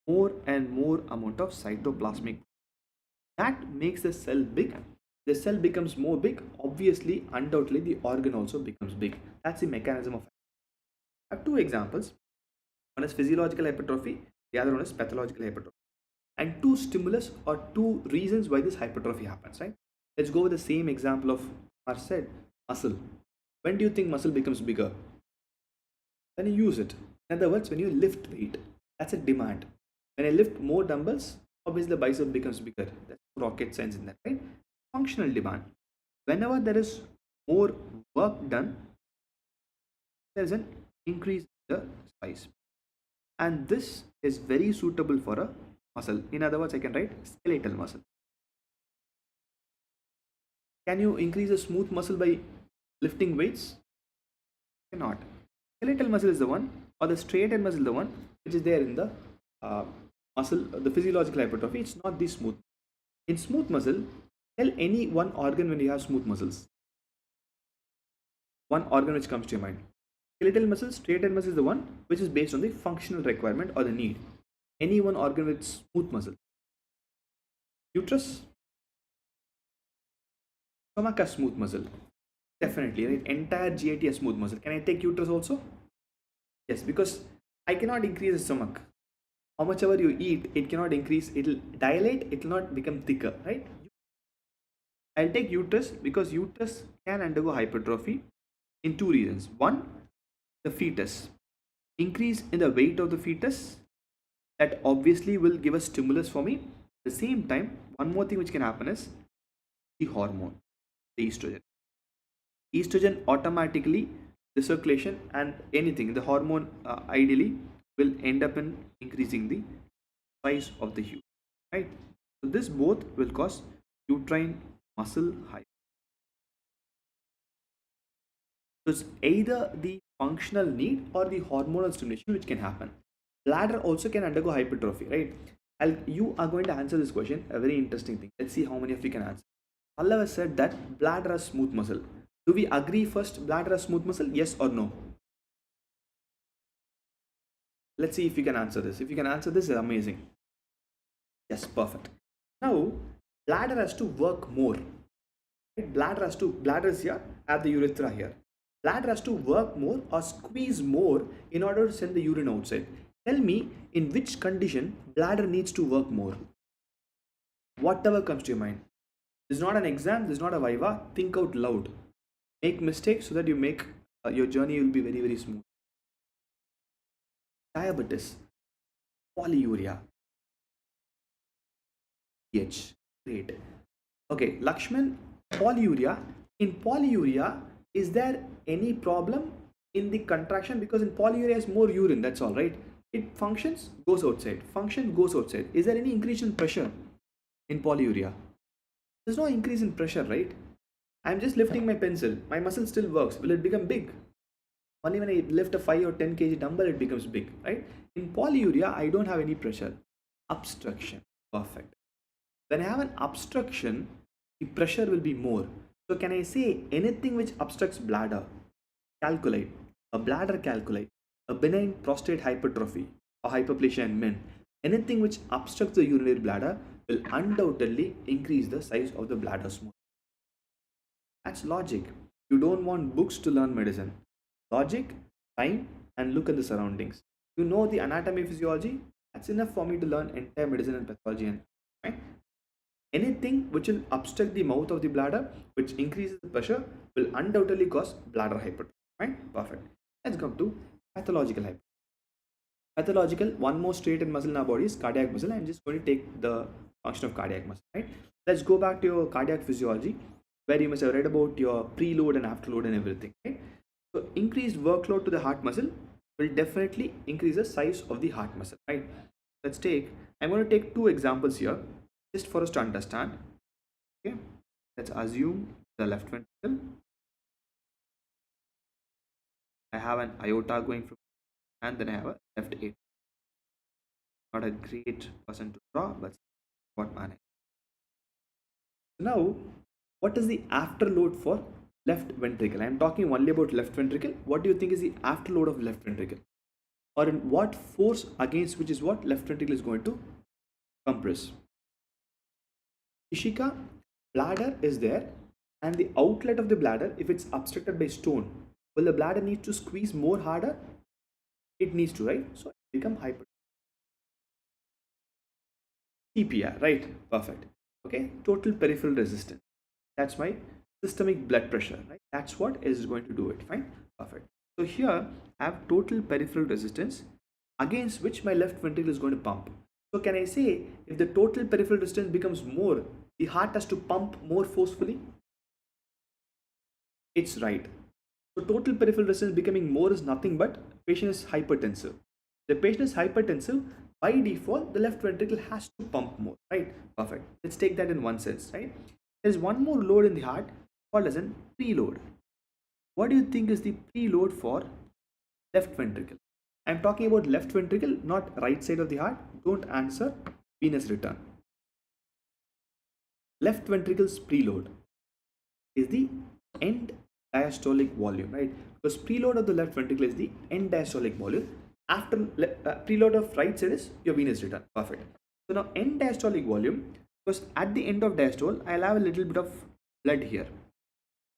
more and more amount of cytoplasmic. That makes the cell big. The cell becomes more big. Obviously, undoubtedly, the organ also becomes big. That's the mechanism of. I have two examples. One is physiological hypertrophy. The other one is pathological hypertrophy. And two stimulus or two reasons why this hypertrophy happens, right? Let's go with the same example of our said muscle. When do you think muscle becomes bigger? When you use it. In other words, when you lift weight, that's a demand. When I lift more dumbbells, obviously the bicep becomes bigger. That's rocket science in that, right? Functional demand. Whenever there is more work done, there is an increase in the size. And this is very suitable for a muscle. In other words, I can write skeletal muscle. Can you increase a smooth muscle by lifting weights? Cannot. Skeletal muscle is the one, or the straight muscle is the one which is there in the muscle, the physiological hypertrophy. It's not the smooth. In smooth muscle, tell any one organ when you have smooth muscles. One organ which comes to your mind. Skeletal muscle, straight muscle is the one which is based on the functional requirement or the need. Any one organ with smooth muscle. Uterus. Stomach has smooth muscle. Definitely, right? Entire GIT has smooth muscle. Can I take uterus also? Yes, because I cannot increase the stomach. How much ever you eat, it cannot increase. It will dilate. It will not become thicker, right? I'll take uterus because uterus can undergo hypertrophy in two reasons. One, the fetus. Increase in the weight of the fetus. That obviously will give a stimulus for me. At the same time, one more thing which can happen is the hormone, the estrogen. Estrogen automatically, the circulation and anything, the hormone ideally will end up in increasing the size of the uterus, right? So this both will cause uterine muscle hypertrophy. So it's either the functional need or the hormonal stimulation which can happen. Bladder also can undergo hypertrophy, right? You are going to answer this question, a very interesting thing. Let's see how many of you can answer. Allah has said that bladder has smooth muscle. Do we agree first bladder has smooth muscle? Yes or no? Let's see if you can answer this. If you can answer this, it's amazing. Yes, perfect. Now, bladder has to work more. Right? Bladder is here, at the urethra here. Bladder has to work more or squeeze more in order to send the urine outside. Tell me in which condition bladder needs to work more. Whatever comes to your mind. This is not an exam, this is not a viva. Think out loud. Make mistakes so that you make your journey will be very, very smooth. Diabetes, polyuria, pH. Great. Okay, Lakshman, polyuria. In polyuria, is there any problem in the contraction? Because in polyuria is more urine, that's all, right? It functions, goes outside. Function goes outside. Is there any increase in pressure in polyuria? There's no increase in pressure, right? I'm just lifting my pencil. My muscle still works. Will it become big? Only when I lift a 5 or 10 kg dumbbell, it becomes big, right? In polyuria, I don't have any pressure. Obstruction. Perfect. When I have an obstruction, the pressure will be more. So can I say anything which obstructs bladder? Calculate. A bladder calculate. A benign prostate hypertrophy or hyperplasia in men. Anything which obstructs the urinary bladder will undoubtedly increase the size of the bladder smooth. That's logic. You don't want books to learn medicine. Logic, time, and look at the surroundings. You know the anatomy, physiology. That's enough for me to learn entire medicine and pathology. And right? Anything which will obstruct the mouth of the bladder, which increases the pressure, will undoubtedly cause bladder hypertrophy. Right? Perfect. Let's come to pathological hypertrophy. Pathological, one more straight muscle in our body is cardiac muscle. I'm just going to take the function of cardiac muscle. Right? Let's go back to your cardiac physiology, where you must have read about your preload and afterload and everything. Right? So increased workload to the heart muscle will definitely increase the size of the heart muscle, right? I'm going to take two examples here just for us to understand. Okay, let's assume the left ventricle. I have an aorta going from, and then I have a left atrium. Not a great person to draw, but what manner. Now, what is the afterload for left ventricle? I am talking only about left ventricle. What do you think is the afterload of left ventricle? Or in what force against which is what left ventricle is going to compress? Ishika, bladder is there, and the outlet of the bladder, if it's obstructed by stone, will the bladder need to squeeze more harder? It needs to, right? So it become hyper. TPR, right? Perfect. Okay, total peripheral resistance. That's my systemic blood pressure, right? That's what is going to do it. Fine, perfect. So here I have total peripheral resistance against which my left ventricle is going to pump. So can I say if the total peripheral resistance becomes more, the heart has to pump more forcefully? It's right. So total peripheral resistance becoming more is nothing but patient is hypertensive. The patient is hypertensive, by default the left ventricle has to pump more, right? Perfect. Let's take that in one sense, right? There's one more load in the heart called as a preload. What do you think is the preload for left ventricle? I'm talking about left ventricle, not right side of the heart. Don't answer, venous return. Left ventricle's preload is the end diastolic volume, right? Because preload of the left ventricle is the end diastolic volume. After preload of right side is your venous return. Perfect. So now end diastolic volume, because at the end of diastole, I'll have a little bit of blood here.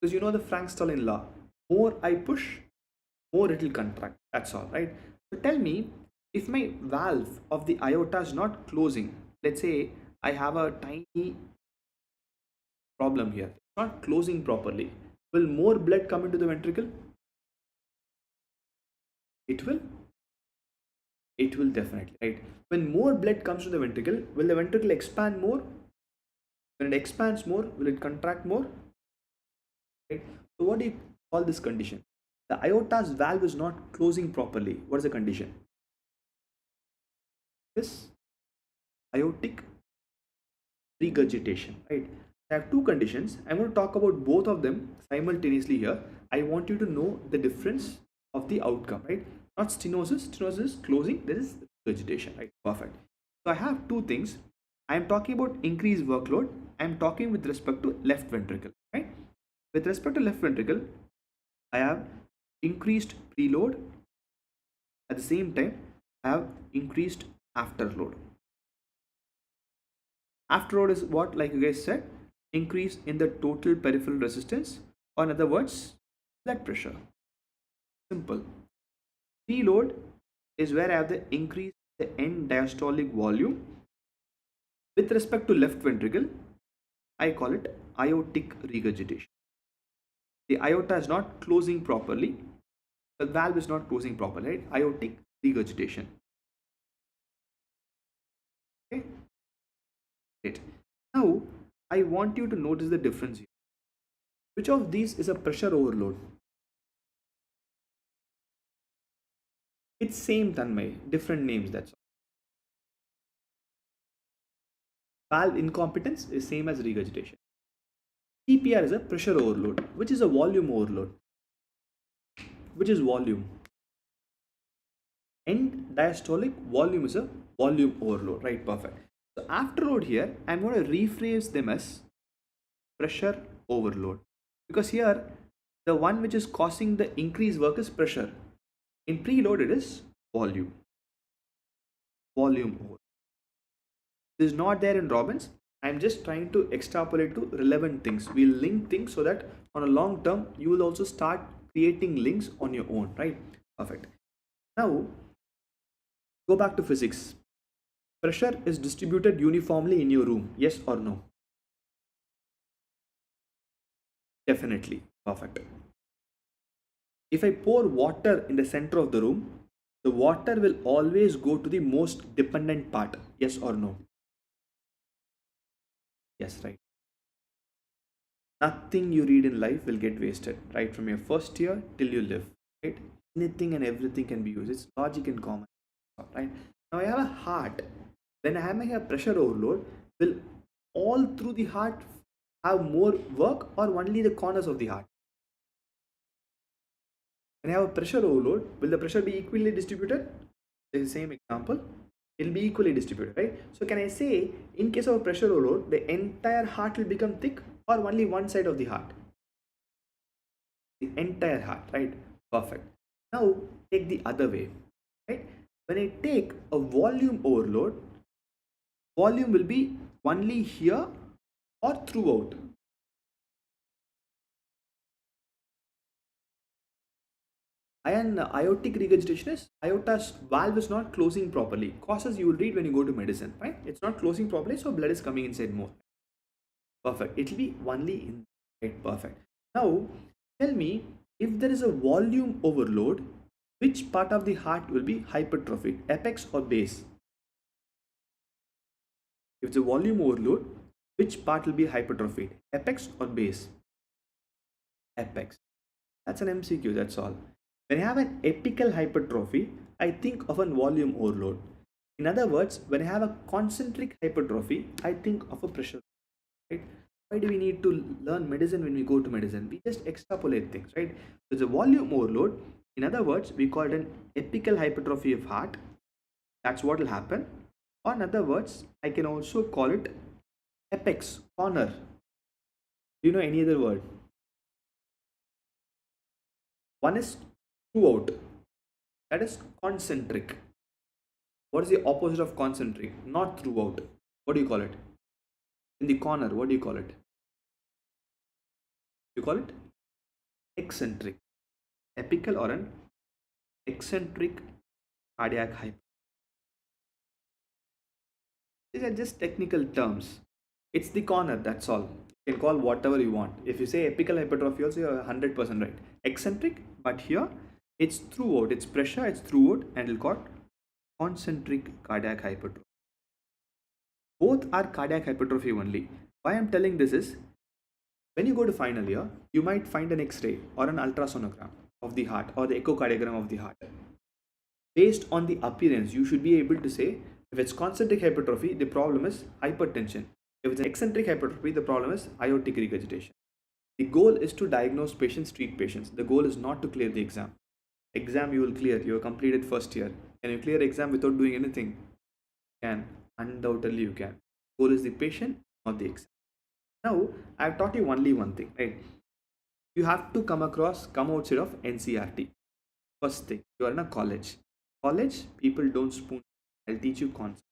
Because you know the Frank-Starling law. More I push, more it will contract. That's all, right? So tell me, if my valve of the aorta is not closing, let's say I have a tiny problem here, it's not closing properly, will more blood come into the ventricle? It will definitely, right? When more blood comes to the ventricle, will the ventricle expand more? When it expands more, will it contract more? Right? So what do you call this condition? The aorta's valve is not closing properly. What is the condition? This aortic regurgitation, right? I have two conditions. I'm going to talk about both of them simultaneously here. I want you to know the difference of the outcome, right? Not stenosis. Stenosis is closing. There is vegetation, right? Perfect. So I have two things. I am talking about increased workload. I am talking with respect to left ventricle, right? With respect to left ventricle, I have increased preload. At the same time, I have increased afterload. Afterload is what, like you guys said, increase in the total peripheral resistance, or in other words, blood pressure. Simple. Preload is where I have the increase in the end diastolic volume. With respect to left ventricle, I call it aortic regurgitation. The aorta is not closing properly. The valve is not closing properly, right? Aortic regurgitation. Okay, great. Now, I want you to notice the difference here. Which of these is a pressure overload? It's same Tanmay, different names, that's all. Valve incompetence is same as regurgitation. CPR is a pressure overload, which is a volume overload. Which is volume? End diastolic volume is a volume overload, right? Perfect. So afterload here, I'm going to rephrase them as pressure overload, because here the one which is causing the increased work is pressure. In preload it is volume overload. This is not there in Robbins. I'm just trying to extrapolate to relevant things. We'll link things so that on a long term you will also start creating links on your own, right? Perfect. Now go back to physics. Pressure is distributed uniformly in your room, yes or no? Definitely. Perfect. If I pour water in the center of the room, the water will always go to the most dependent part, yes or no? Yes, right. Nothing you read in life will get wasted, right? From your first year till you live, right? Anything and everything can be used. It's logic and common, right? Now I have a heart. When I have my pressure overload, will all through the heart have more work, or only the corners of the heart? When I have a pressure overload, will the pressure be equally distributed? The same example, it will be equally distributed, right? So can I say, in case of a pressure overload, the entire heart will become thick, or only one side of the heart? The entire heart, right? Perfect. Now take the other way, right? When I take a volume overload, volume will be only here or throughout? And aortic regurgitation is aorta's valve is not closing properly. Causes you will read when you go to medicine, right? It's not closing properly, so blood is coming inside more. Perfect. It will be only in, right? Perfect. Now tell me, if there is a volume overload, which part of the heart will be hypertrophied, apex or base? If it's a volume overload, which part will be hypertrophied, apex or base? Apex. That's an MCQ, that's all. When I have an apical hypertrophy, I think of a volume overload. In other words, when I have a concentric hypertrophy, I think of a pressure, right? Why do we need to learn medicine when we go to medicine? We just extrapolate things, right? So it's a volume overload. In other words, we call it an apical hypertrophy of heart. That's what will happen. Or in other words, I can also call it apex, corner. Do you know any other word? One is throughout, that is concentric. What is the opposite of concentric? Not throughout. What do you call it? In the corner, what do you call it? You call it eccentric. Apical or an eccentric cardiac hypertrophy. These are just technical terms. It's the corner, that's all. You can call whatever you want. If you say apical hypertrophy also, you're 100% right. Eccentric, but here it's throughout, it's pressure, it's throughout, and it'll call concentric cardiac hypertrophy. Both are cardiac hypertrophy only. Why I'm telling this is, when you go to final year, you might find an X-ray or an ultrasonogram of the heart or the echocardiogram of the heart. Based on the appearance, you should be able to say, if it's concentric hypertrophy, the problem is hypertension. If it's an eccentric hypertrophy, the problem is aortic regurgitation. The goal is to diagnose patients, treat patients. The goal is not to clear the exam. Exam you will clear. You have completed first year. Can you clear exam without doing anything? Can. Undoubtedly you can. Goal is the patient, not the exam. Now, I have taught you only one thing, right? You have to come outside of NCRT. First thing, you are in a college. College, people don't spoon. I'll teach you concepts.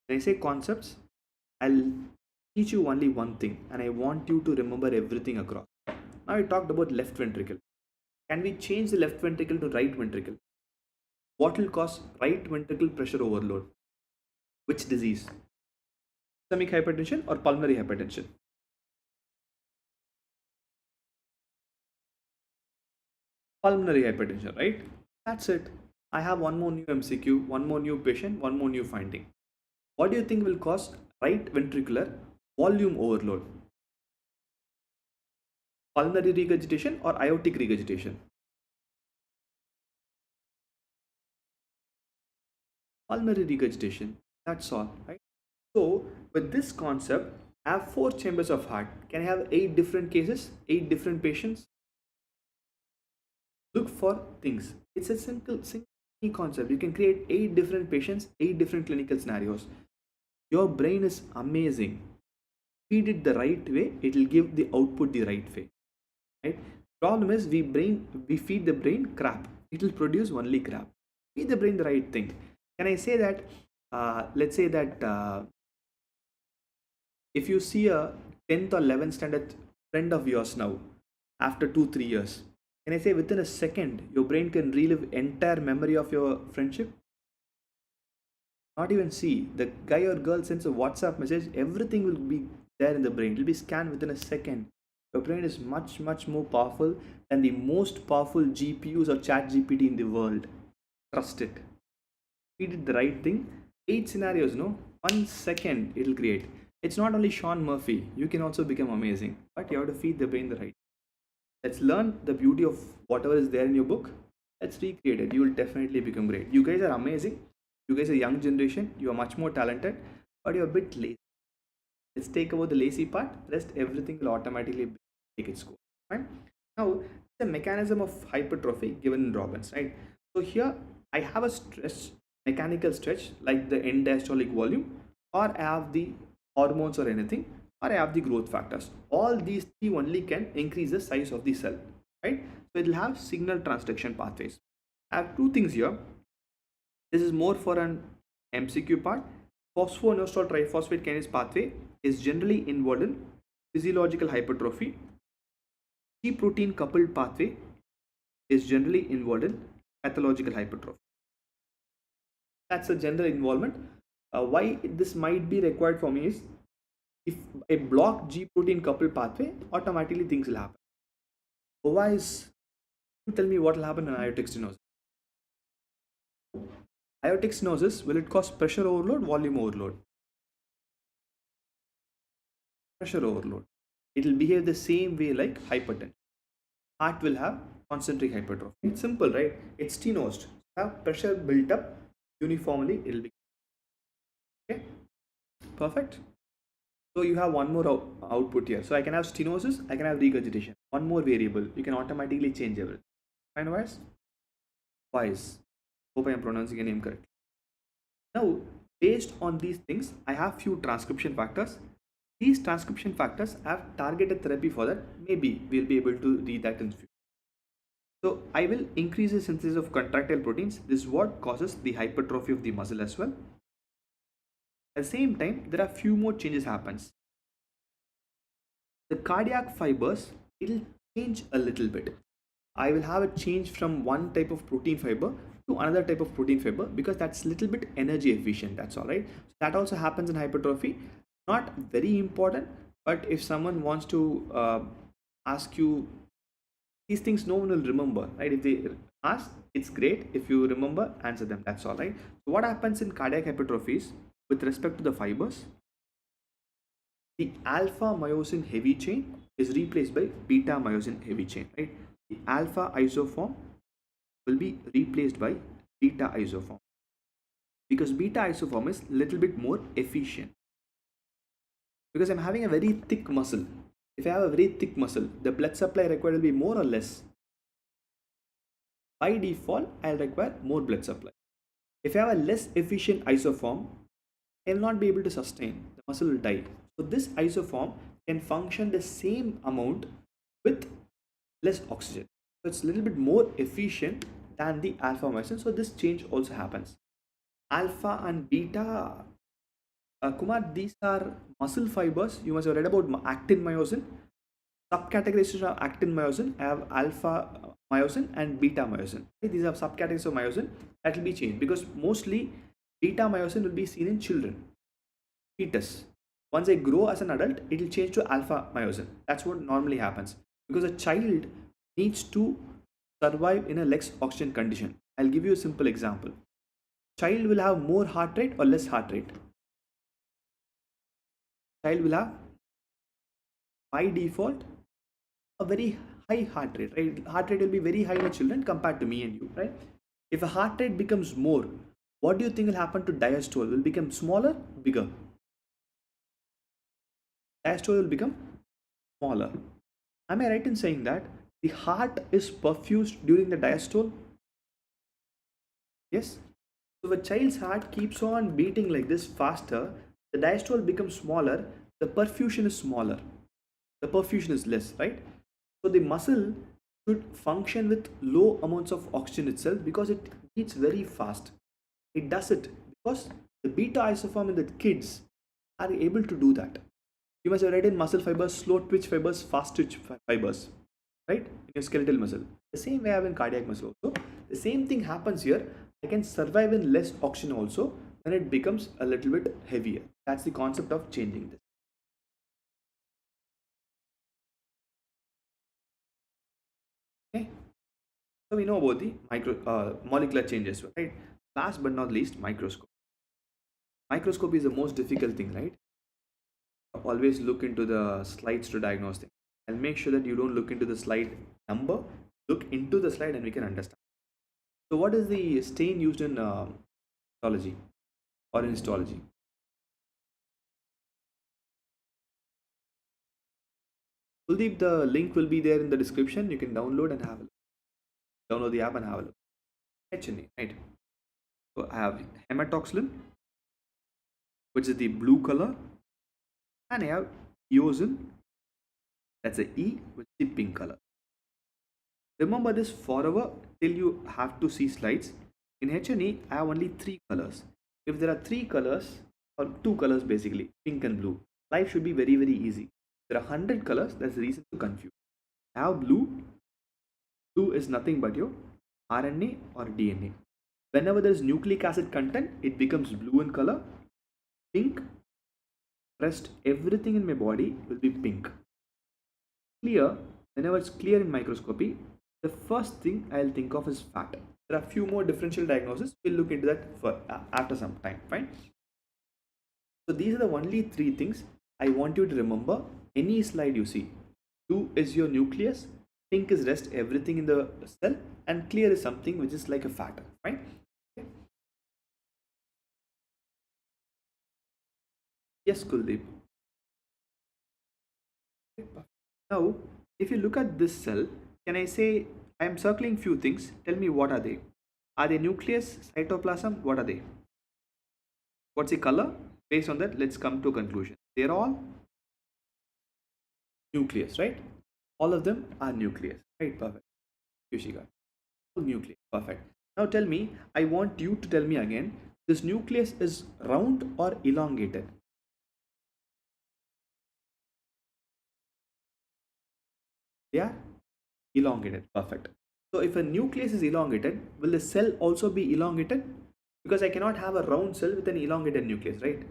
When I say concepts, I'll teach you only one thing, and I want you to remember everything across. Now we talked about left ventricle. Can we change the left ventricle to right ventricle? What will cause right ventricle pressure overload? Which disease? Systemic hypertension or pulmonary hypertension? Pulmonary hypertension, right? That's it. I have one more new MCQ, one more new patient, one more new finding. What do you think will cause right ventricular volume overload? Pulmonary regurgitation or aortic regurgitation? Pulmonary regurgitation. That's all, right? So, with this concept, I have 4 chambers of heart. Can I have 8 different cases, 8 different patients? Look for things. It's a simple concept. You can create 8 different patients, 8 different clinical scenarios. Your brain is amazing. Feed it the right way, it will give the output the right way. Right? Problem is we feed the brain crap. It will produce only crap. Feed the brain the right thing. Can I say that? Let's say that if you see a 10th or 11th standard friend of yours now, after 2-3 years, can I say within a second your brain can relive entire memory of your friendship? Not even see. The guy or girl sends a WhatsApp message, everything will be there in the brain. It will be scanned within a second. Your brain is much more powerful than the most powerful GPUs or chat GPT in the world. Trust it. Feed it the right thing. 8 scenarios, no? 1 second it will create. It's not only Sean Murphy. You can also become amazing. But you have to feed the brain the right. Let's learn the beauty of whatever is there in your book. Let's recreate it. You will definitely become great. You guys are amazing. You guys are young generation. You are much more talented. But you're a bit lazy. Let's take about the lazy part. Rest everything will automatically take its course. Right? Now, the mechanism of hypertrophy given in Robbins. Right? So here I have a mechanical stretch like the end diastolic volume, or I have the hormones or anything, or I have the growth factors. All these three only can increase the size of the cell. Right? So it will have signal transduction pathways. I have 2 things here. This is more for an MCQ part. Phosphoinositol triphosphate kinase pathway is generally involved in physiological hypertrophy. G protein coupled pathway is generally involved in pathological hypertrophy. That's a general involvement. Why this might be required for me is if I block G protein coupled pathway, automatically things will happen. Otherwise, you tell me what will happen in aortic stenosis. Aortic stenosis, will it cause pressure overload, volume overload? Pressure overload. It will behave the same way like hypertension. Heart will have concentric hypertrophy. It's simple, right? It's stenosed. Have pressure built up uniformly, it will be okay. Perfect. So you have one more output here. So I can have stenosis, I can have regurgitation. One more variable. You can automatically change everything. Fine, Wise? Wise. Hope I am pronouncing your name correctly. Now, based on these things, I have few transcription factors. These transcription factors have targeted therapy for that. Maybe we'll be able to read that in the future. So I will increase the synthesis of contractile proteins. This is what causes the hypertrophy of the muscle as well. At the same time, there are few more changes happens. The cardiac fibers, it will change a little bit. I will have a change from one type of protein fiber to another type of protein fiber because that's a little bit energy efficient. That's all right. So that also happens in hypertrophy. Not very important, but if someone wants to ask you these things, no one will remember, right? If they ask, it's great. If you remember, answer them. That's all right. So what happens in cardiac hypertrophies with respect to the fibers? The alpha myosin heavy chain is replaced by beta myosin heavy chain, right? The alpha isoform will be replaced by beta isoform because beta isoform is little bit more efficient. because I'm having a very thick muscle. If I have a very thick muscle, the blood supply required will be more or less. By default, I'll require more blood supply. If I have a less efficient isoform, I will not be able to sustain. The muscle will die. So this isoform can function the same amount with less oxygen. So it's a little bit more efficient than the alpha myosin. So this change also happens. Alpha and beta, Kumar, these are muscle fibers. You must have read about actin myosin. Subcategories of actin myosin have alpha myosin and beta myosin. Okay, these are subcategories of myosin that will be changed because mostly beta myosin will be seen in children, fetus. Once they grow as an adult, it will change to alpha myosin. That's what normally happens because a child needs to survive in a less oxygen condition. I'll give you a simple example. Child will have more heart rate or less heart rate. Child will have by default a very high heart rate, right? Heart rate will be very high in children compared to me and you, right? If a heart rate becomes more, what do you think will happen to diastole? Will become smaller, bigger? Diastole will become smaller. Am I right in saying that the heart is perfused during the diastole? Yes. So if a child's heart keeps on beating like this faster, the diastole becomes smaller, the perfusion is smaller, the perfusion is less, right? So the muscle should function with low amounts of oxygen itself because it beats very fast. It does it because the beta isoform in the kids are able to do that. You must have read in muscle fibers, slow twitch fibers, fast twitch fibers, right? In your skeletal muscle. The same way I have in cardiac muscle also. The same thing happens here. I can survive in less oxygen also when it becomes a little bit heavier. That's the concept of changing this. Okay. So we know about the molecular changes, right? Last but not least, microscope. Microscopy is the most difficult thing, right? Always look into the slides to diagnose things. And make sure that you don't look into the slide number. Look into the slide and we can understand. So what is the stain used in pathology or in histology? Kuldeep, the link will be there in the description. You can download and have a look. Download the app and have a look. HNA, right? So I have hematoxylin, which is the blue color, and I have eosin, that's the E, which is the pink color. Remember this forever till you have to see slides. In HNA, I have only 3 colors. If there are 3 colors, or 2 colors basically, pink and blue, life should be very, very easy. There are 100 colors, that's the reason to confuse. I have blue. Blue is nothing but your RNA or DNA. Whenever there is nucleic acid content, it becomes blue in color. Pink, rest everything in my body will be pink. Clear, whenever it's clear in microscopy, the first thing I'll think of is fat. There are a few more differential diagnoses. We'll look into that for after some time. Fine. So these are the only 3 things I want you to remember. Any slide you see, blue is your nucleus, pink is rest everything in the cell, and clear is something which is like a fat. Fine. Okay. Yes, Kuldeep. Okay. Now, if you look at this cell, can I say I am circling few things? Tell me what are they? Are they nucleus, cytoplasm? What are they? What's the color? Based on that, let's come to a conclusion. They're all nucleus, right? All of them are nucleus, right? Perfect. Yushika. All nucleus. Perfect. Now tell me, I want you to tell me again, this nucleus is round or elongated? They are elongated. Perfect. So if a nucleus is elongated, will the cell also be elongated? Because I cannot have a round cell with an elongated nucleus, right?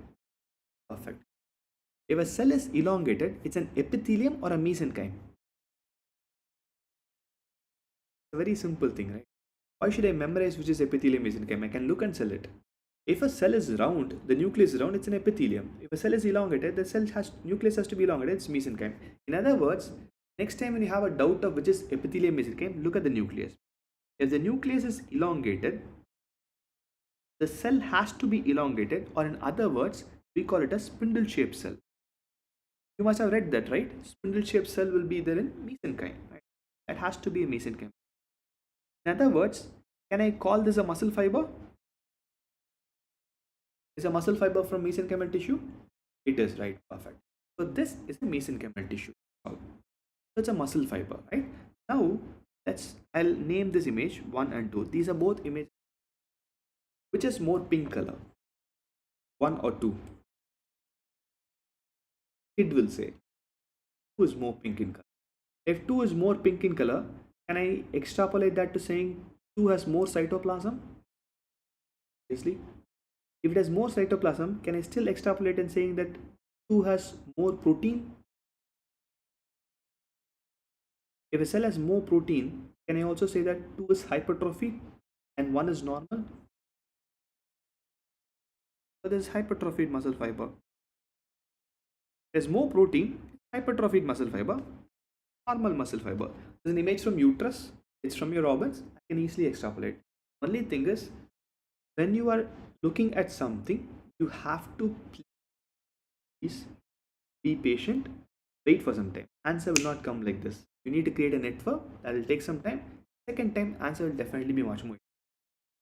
Perfect. If a cell is elongated, it's an epithelium or a mesenchyme? It's a very simple thing, right? Why should I memorize which is epithelium mesenchyme? I can look and cell it. If a cell is round, the nucleus is round, it's an epithelium. If a cell is elongated, the nucleus has to be elongated, it's mesenchyme. In other words, next time when you have a doubt of which is epithelium mesenchyme, look at the nucleus. If the nucleus is elongated, the cell has to be elongated, or in other words, we call it a spindle shaped cell. You must have read that, right? Spindle shaped cell will be there in mesenchyme, right? That has to be a mesenchyme. In other words, can I call this a muscle fiber? Is a muscle fiber from mesenchymal tissue? It is, right? Perfect. So this is a mesenchymal tissue. So it's a muscle fiber, right? Now I'll name this image 1 and 2. These are both images. Which is more pink color? 1 or 2? It will say 2 is more pink in color. If 2 is more pink in color, can I extrapolate that to saying 2 has more cytoplasm? Obviously. If it has more cytoplasm, can I still extrapolate and saying that 2 has more protein? If a cell has more protein, can I also say that 2 is hypertrophy and 1 is normal? So there is hypertrophied muscle fiber. There's more protein, hypertrophied muscle fiber, normal muscle fiber. There's an image from uterus, it's from your organs, I can easily extrapolate. Only thing is, when you are looking at something, you have to please be patient, wait for some time. Answer will not come like this. You need to create a network, that will take some time. Second time, answer will definitely be much more.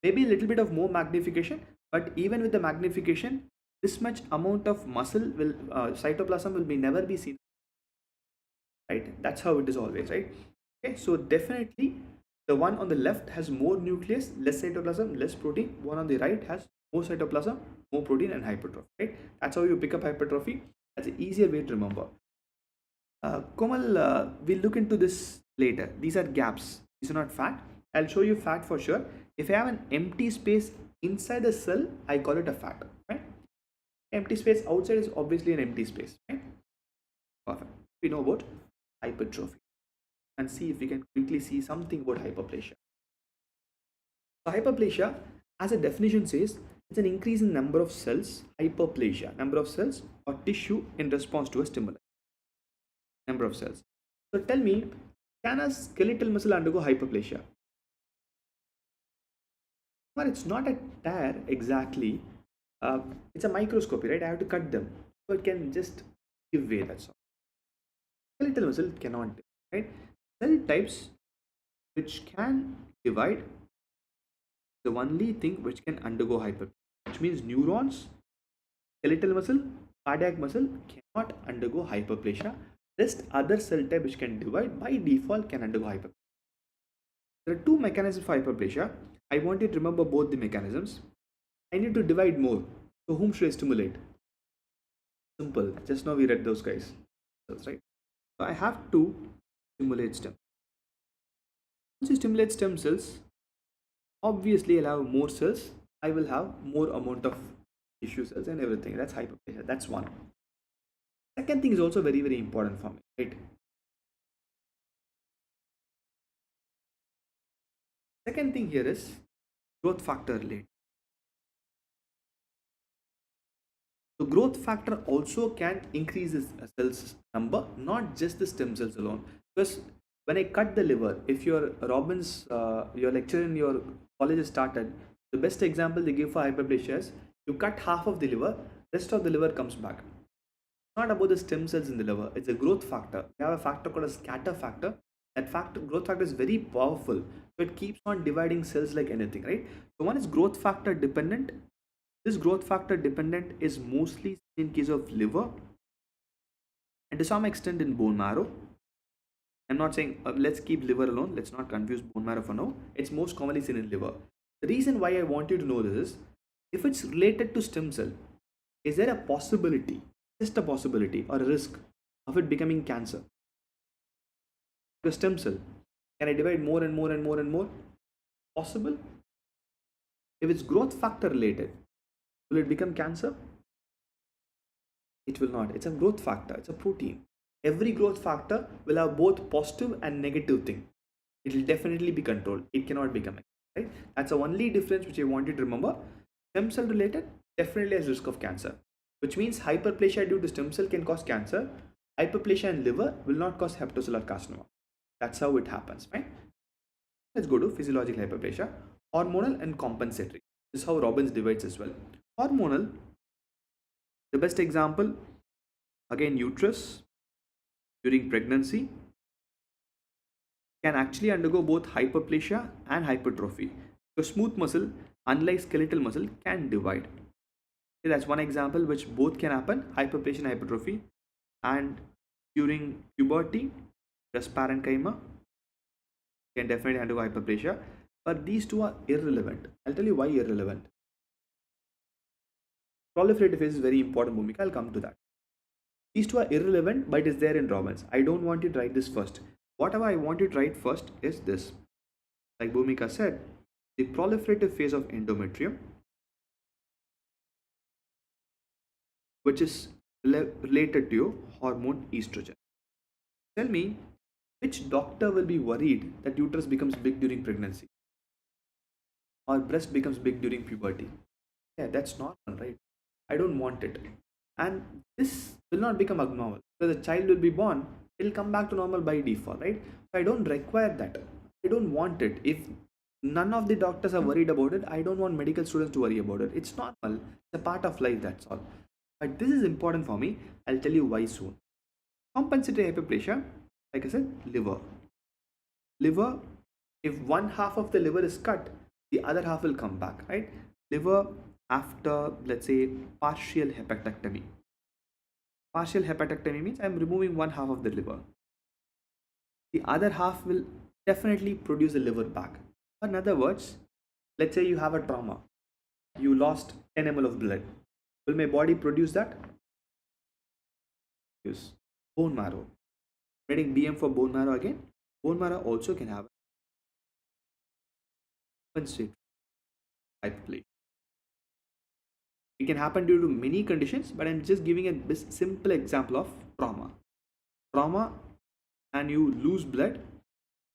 Maybe a little bit of more magnification, but even with the magnification, this much amount of muscle will cytoplasm will be never be seen, right? That's how it is always, right? Okay, so definitely the one on the left has more nucleus, less cytoplasm, less protein. One on the right has more cytoplasm, more protein, and hypertrophy, right? That's how you pick up hypertrophy. That's an easier way to remember. Komal, we'll look into this later. These are gaps, these are not fat. I'll show you fat for sure. If I have an empty space inside the cell, I call it a fat, right? Empty space outside is obviously an empty space, right? Perfect. We know about hypertrophy and see if we can quickly see something about hyperplasia. So hyperplasia, as a definition says, it's an increase in number of cells, hyperplasia, number of cells or tissue in response to a stimuli. Number of cells. So tell me, can a skeletal muscle undergo hyperplasia? Well, it's not a tear exactly. It's a microscopy, right? I have to cut them, so it can just give way. That's all. Skeletal muscle cannot, right? Cell types which can divide, the only thing which can undergo hyperplasia, which means neurons, skeletal muscle, cardiac muscle cannot undergo hyperplasia. Rest other cell type which can divide by default can undergo hyperplasia. There are two mechanisms for hyperplasia. I want you to remember both the mechanisms. I need to divide more. So whom should I stimulate? Simple. Just now we read those guys. That's right. So I have to stimulate stem. Once you stimulate stem cells, obviously I'll have more cells. I will have more amount of tissue cells and everything. That's hyperplasia. That's one. Second thing is also very, very important for me, right? Second thing here is growth factor related. So growth factor also can increase the cells number, not just the stem cells alone. Because when I cut the liver, if your Robbins, your lecture in your college is started, the best example they give for hyperplasia is you cut half of the liver, rest of the liver comes back. It's not about the stem cells in the liver, it's a growth factor. We have a factor called a scatter factor. That factor, growth factor, is very powerful. So it keeps on dividing cells like anything, right? So one is growth factor dependent. This growth factor dependent is mostly seen in case of liver and to some extent in bone marrow. I'm not saying let's keep liver alone. Let's not confuse bone marrow for now. It's most commonly seen in liver. The reason why I want you to know this is if it's related to stem cell, is there a possibility, just a possibility or a risk of it becoming cancer? The stem cell, can I divide more and more and more and more? Possible. If it's growth factor related, will it become cancer? It will not. It's a growth factor. It's a protein. Every growth factor will have both positive and negative thing. It will definitely be controlled. It cannot become cancer, right? That's the only difference which I want you to remember. Stem cell related definitely has risk of cancer, which means hyperplasia due to stem cell can cause cancer. Hyperplasia in liver will not cause hepatocellular carcinoma. That's how it happens, right? Let's go to physiological hyperplasia, hormonal and compensatory. This is how Robbins divides as well. Hormonal, the best example, again uterus, during pregnancy can actually undergo both hyperplasia and hypertrophy. So smooth muscle, unlike skeletal muscle, can divide. Okay, that's one example which both can happen, hyperplasia and hypertrophy. And during puberty, just parenchyma can definitely undergo hyperplasia. But these two are irrelevant. I'll tell you why irrelevant. Proliferative phase is very important, Bhumika. I'll come to that. These two are irrelevant, but it is there in Robbins. I don't want you to write this first. Whatever I want you to write first is this. Like Bhumika said, the proliferative phase of endometrium, which is related to your hormone estrogen. Tell me, which doctor will be worried that uterus becomes big during pregnancy or breast becomes big during puberty? Yeah, that's normal, right? I don't want it. And this will not become abnormal. So the child will be born, it'll come back to normal by default, right? So I don't require that. I don't want it. If none of the doctors are worried about it, I don't want medical students to worry about it. It's normal. It's a part of life, that's all. But this is important for me. I'll tell you why soon. Compensatory hyperplasia, like I said, liver. Liver, if one half of the liver is cut, the other half will come back, right? Liver after, let's say, partial hepatectomy. Partial hepatectomy means I'm removing one half of the liver. The other half will definitely produce the liver back. In other words, let's say you have a trauma. You lost 10 ml of blood. Will my body produce that? Use bone marrow. Getting BM for bone marrow again. Bone marrow also can have compensatory hyperplasia. It can happen due to many conditions, but I'm just giving a simple example of trauma. Trauma, and you lose blood,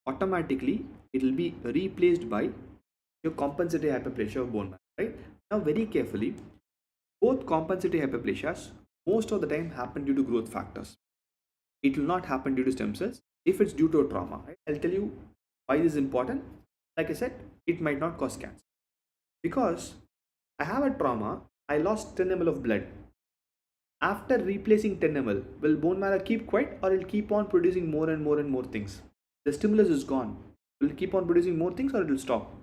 automatically it will be replaced by your compensatory hyperplasia of bone marrow, right? Now, very carefully, both compensatory hyperplasias most of the time happen due to growth factors. It will not happen due to stem cells if it's due to a trauma, right? I'll tell you why this is important. Like I said, it might not cause cancer because I have a trauma. I lost 10 ml of blood. After replacing 10 ml, will bone marrow keep quiet or it will keep on producing more and more and more things? The stimulus is gone. Will it keep on producing more things or it will stop?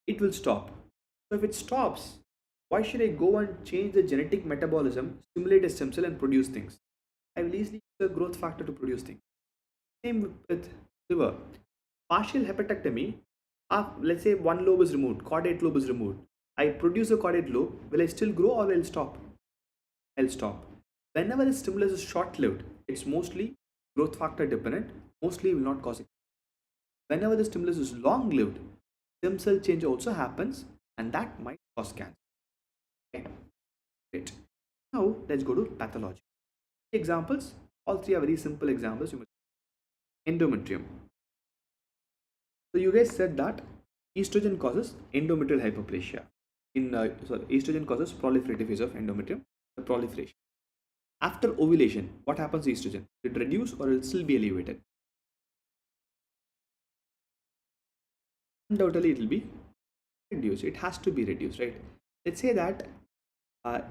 It will stop. So if it stops, why should I go and change the genetic metabolism, stimulate a stem cell and produce things? I will easily use a growth factor to produce things. Same with liver. Partial hepatectomy, let's say one lobe is removed, caudate lobe is removed. I produce a caudate lobe, will I still grow or will I stop? I'll stop. Whenever the stimulus is short-lived, it's mostly growth factor dependent, mostly will not cause it. Whenever the stimulus is long-lived, stem cell change also happens and that might cause cancer. Okay, great. Now let's go to pathology. Examples, all three are very simple examples. Endometrium. So you guys said that estrogen causes endometrial hyperplasia. Estrogen causes proliferative phase of endometrium, the proliferation. After ovulation, what happens to estrogen? It reduce or it will still be elevated? Undoubtedly, it will be reduced. It has to be reduced, right? Let's say that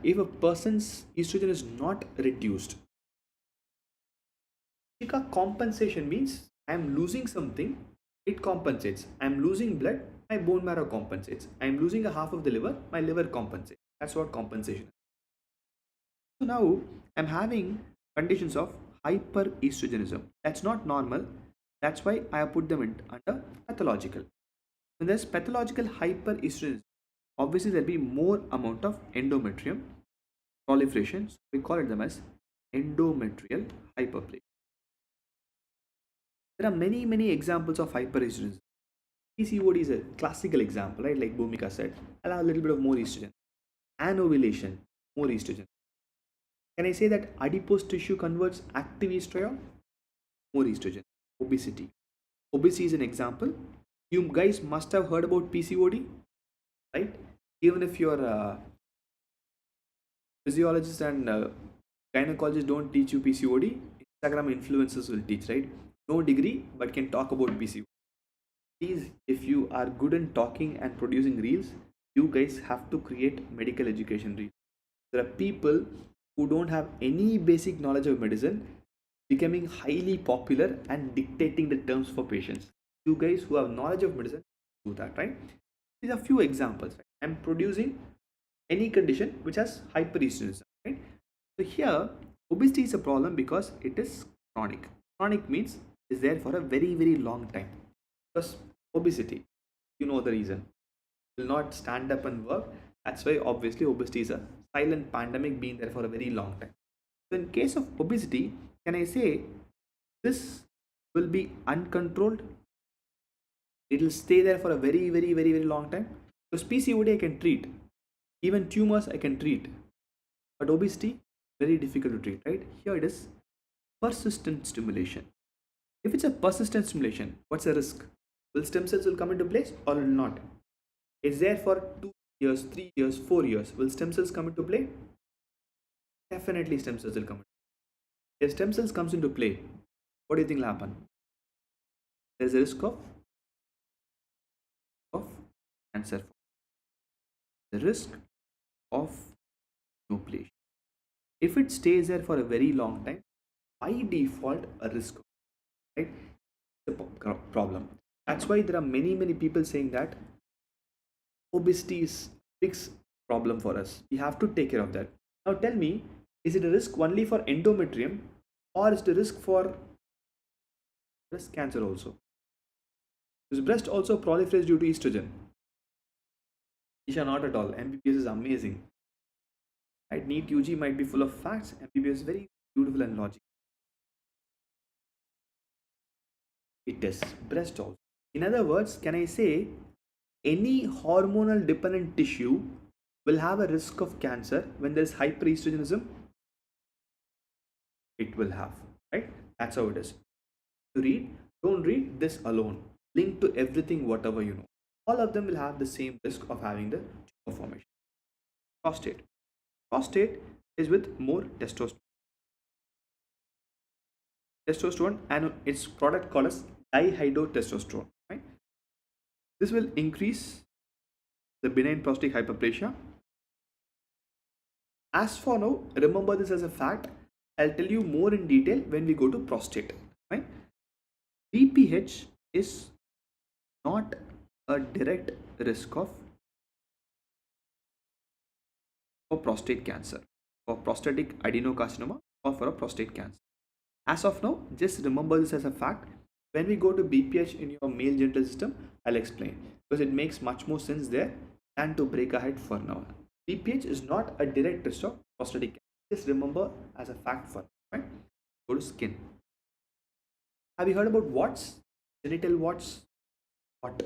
if a person's estrogen is not reduced, compensation means I am losing something, it compensates. I am losing blood, my bone marrow compensates. I am losing a half of the liver, my liver compensates. That's what compensation is. So now I'm having conditions of hyperestrogenism. That's not normal. That's why I have put them under pathological. When there's pathological hyperestrogenism, obviously there'll be more amount of endometrium proliferation. So we call it them as endometrial hyperplasia. There are many examples of hyperestrogenism. PCOD is a classical example, right? Like Bhumika said, I'll have a little bit of more estrogen. Anovulation, more estrogen. Can I say that adipose tissue converts active estriol? More estrogen. Obesity. Obesity is an example. You guys must have heard about PCOD, right? Even if your physiologists and gynecologists don't teach you PCOD, Instagram influencers will teach, right? No degree, but can talk about PCOD. Please, if you are good in talking and producing reels, you guys have to create medical education reels. There are people who don't have any basic knowledge of medicine becoming highly popular and dictating the terms for patients. You guys who have knowledge of medicine do that, right? These are few examples. Right? I'm producing any condition which has hyperestrogenism, right? So here, obesity is a problem because it is chronic. Chronic means it's there for a very long time. Because obesity, you know the reason, will not stand up and work. That's why obviously obesity is a silent pandemic being there for a very long time. So in case of obesity, can I say this will be uncontrolled? It will stay there for a very long time. Because PCOD I can treat, even tumors I can treat, but obesity very difficult to treat, right? Here it is persistent stimulation. If it's a persistent stimulation, what's the risk? Will stem cells will come into place or will not? It's there for 2 years, 3 years, 4 years. Will stem cells come into play? Definitely stem cells will come into play. If stem cells comes into play, what do you think will happen? There's a risk of cancer. The risk of neoplasia. If it stays there for a very long time, by default a risk, right? It's a problem. That's why there are many people saying that obesity is a big problem for us. We have to take care of that. Now tell me, is it a risk only for endometrium or is it a risk for breast cancer also? Is breast also proliferates due to estrogen? Isha, not at all. MBBS is amazing. Right? NEET UG might be full of facts. MBBS is very beautiful and logical. It is breast also. In other words, can I say any hormonal dependent tissue will have a risk of cancer when there is hyperestrogenism? It will have, right? That's how it is. To read, don't read this alone. Link to everything, whatever you know. All of them will have the same risk of having the tumor formation. Prostate. Prostate is with more testosterone. Testosterone and its product called as dihydrotestosterone. Right? This will increase the benign prostatic hyperplasia. As for now, remember this as a fact. I'll tell you more in detail when we go to prostate. Right? BPH is not a direct risk of for prostate cancer, for prostatic adenocarcinoma, or for a prostate cancer. As of now, just remember this as a fact. When we go to BPH in your male genital system, I'll explain because it makes much more sense there than to break ahead for now. BPH is not a direct risk of prostatic cancer. Just remember as a fact for now, right? Go to skin. Have you heard about warts? Genital warts? What?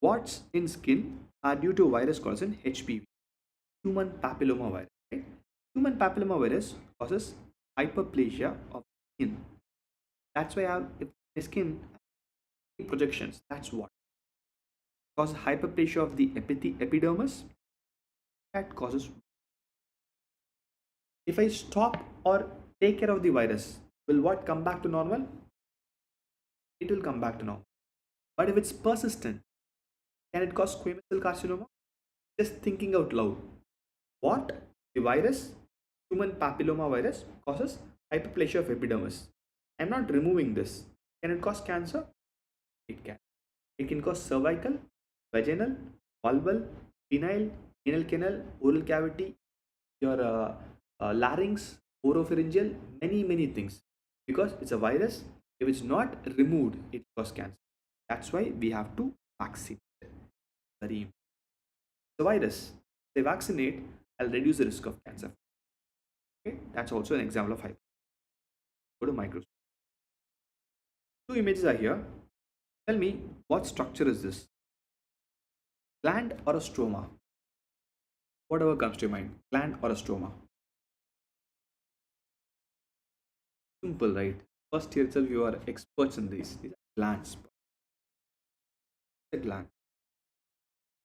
Warts in skin are due to a virus called an HPV, human papilloma virus. Right? Human papilloma virus causes hyperplasia of skin. That's why I have if skin projections. That's what causes hyperplasia of the epidermis. That causes. If I stop or take care of the virus, will what come back to normal? It will come back to normal. But if it's persistent, can it cause squamous cell carcinoma? Just thinking out loud. What? The virus, human papilloma virus, causes hyperplasia of epidermis. I'm not removing this. Can it cause cancer? It can. It can cause cervical, vaginal, vulval, penile, anal canal, oral cavity, your larynx, oropharyngeal, many things. Because it's a virus. If it's not removed, it causes cancer. That's why we have to vaccinate. Very important. The virus, they vaccinate, I'll reduce the risk of cancer. Okay, that's also an example of hyper. Go to microscope. Two images are here. Tell me what structure is this? Gland or a stroma? Whatever comes to your mind, gland or a stroma? Simple, right? First year itself, you are experts in these. These are glands. The gland.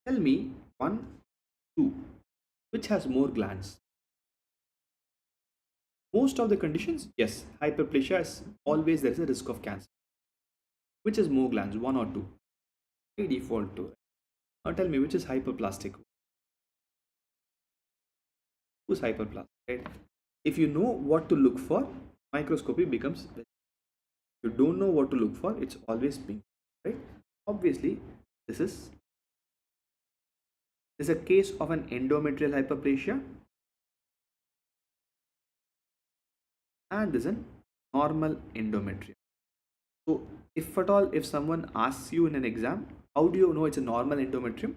Tell me one, two. Which has more glands? Most of the conditions, yes, hyperplasia is always there is a risk of cancer. Which has more glands, one or two? By default two. Now tell me which is hyperplastic. who's hyperplasia, right? If you know what to look for, microscopy becomes very. You don't know what to look for, it's always pink, right? Obviously, this is a case of an endometrial hyperplasia, and this is a normal endometrium. So, if at all, if someone asks you in an exam, how do you know it's a normal endometrium?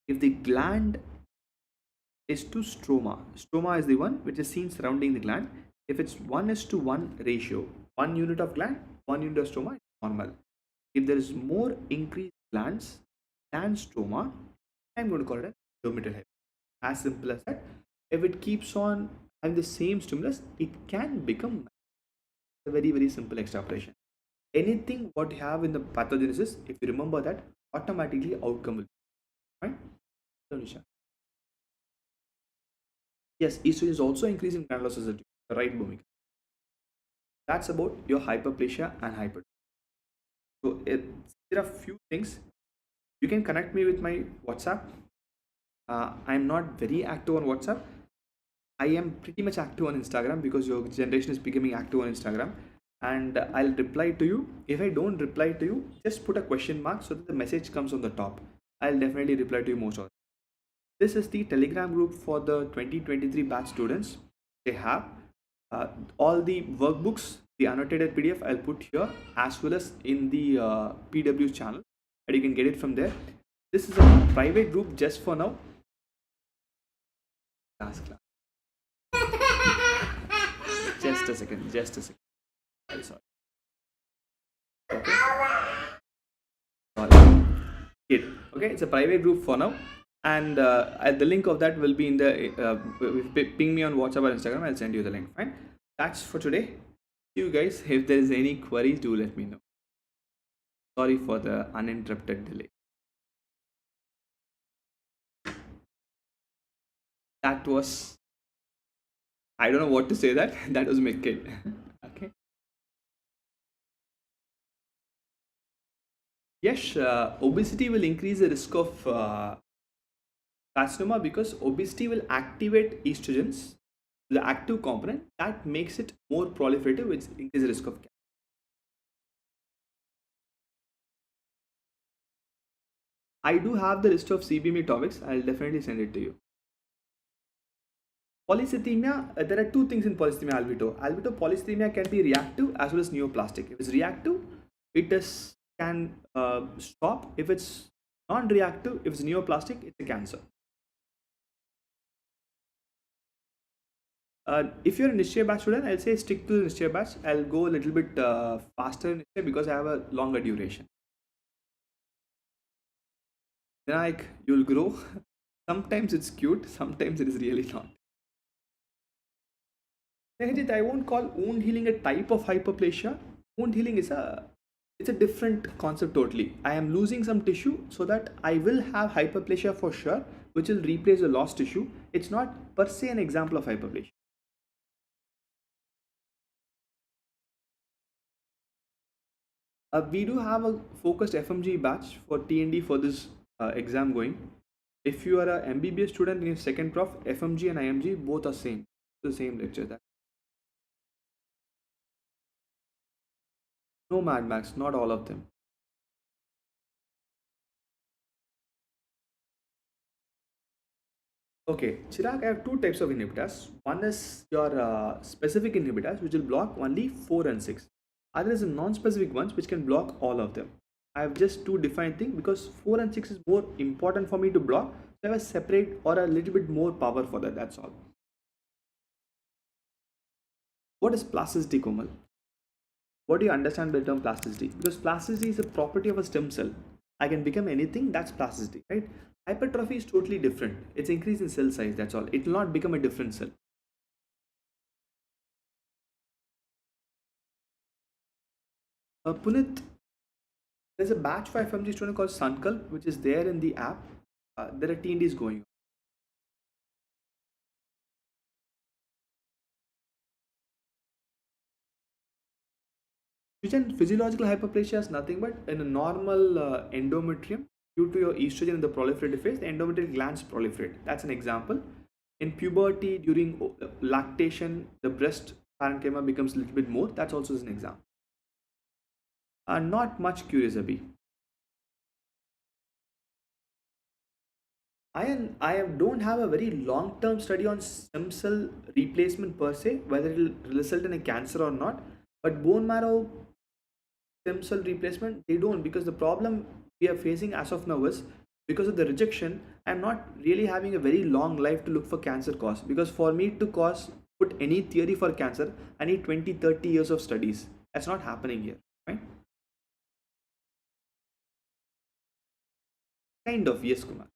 If the gland is to stroma is the one which is seen surrounding the gland. If it's 1:1 ratio, 1 unit of gland, 1 unit of stroma, it's normal. If there is more increased glands than stroma, I'm going to call it an endometrial hyperplasia. As simple as that. If it keeps on having the same stimulus, it can become a very, very simple extrapolation. Anything what you have in the pathogenesis, if you remember that, automatically outcome will be fine. So, Nisha. Yes, estrogen is also increasing granulocytic, right, Bhumika? That's about your hyperplasia and hypertrophy. So there are few things. You can connect me with my WhatsApp. I'm not very active on WhatsApp. I am pretty much active on Instagram because your generation is becoming active on Instagram. And I'll reply to you. If I don't reply to you, just put a question mark so that the message comes on the top. I'll definitely reply to you most of it. This is the Telegram group for the 2023 batch students. They have all the workbooks, the annotated PDF I'll put here, as well as in the PW channel, and you can get it from there. This is a private group just for now. Class. Just a second. I'm sorry. Okay. Okay, it's a private group for now. And the link of that will be in the ping me on WhatsApp or Instagram. I'll send you the link. Fine. That's for today. See you guys. If there is any queries, do let me know. Sorry for the uninterrupted delay. That was, I don't know what to say that. That was my kid. Okay. Yes, obesity will increase the risk of carcinoma because obesity will activate estrogens, the active component that makes it more proliferative, which increases the risk of cancer. I do have the list of CBME topics. I'll definitely send it to you. Polycythemia, there are two things in polycythemia albuto. Albuto polycythemia can be reactive as well as neoplastic. If it's reactive, it can stop. If it's non-reactive, if it's neoplastic, it's a cancer. If you're a Nishchay Batch student, I'll say stick to the Nishchay Batch. I'll go a little bit faster in Nishchay because I have a longer duration. Then you'll grow. Sometimes it's cute, sometimes it is really not. Ranjith, I won't call wound healing a type of hyperplasia. Wound healing is it's a different concept totally. I am losing some tissue so that I will have hyperplasia for sure, which will replace the lost tissue. It's not per se an example of hyperplasia. We do have a focused FMG batch for TND for this exam going. If you are a MBBS student in your second prof, FMG and IMG both are same. The same lecture. No Mad Max, not all of them. Okay, Chirag, I have two types of inhibitors. One is your specific inhibitors, which will block only 4 and 6. Other is the non-specific ones, which can block all of them. I have just two defined things because 4 and 6 is more important for me to block. So I have a separate or a little bit more power for that. That's all. What is plasticity, Komal? What do you understand by the term plasticity? Because plasticity is a property of a stem cell. I can become anything, that's plasticity, right? Hypertrophy is totally different. It's increase in cell size, that's all. It will not become a different cell. Punit, there's a batch for FMG student called Sunkal, which is there in the app. There are TNDs going on. Physiological hyperplasia is nothing but in a normal endometrium, due to your estrogen in the proliferative phase, the endometrial glands proliferate. That's an example. In puberty, during lactation, the breast parenchyma becomes a little bit more. That's also an example. Not much curious, Abhi. Don't have a very long term study on stem cell replacement per se, whether it will result in a cancer or not. But bone marrow stem cell replacement, they don't, because the problem we are facing as of now is because of the rejection. I'm not really having a very long life to look for cancer cause, because for me to cause put any theory for cancer, I need 20-30 years of studies. That's not happening here, right? Kind of, yes, Kumar.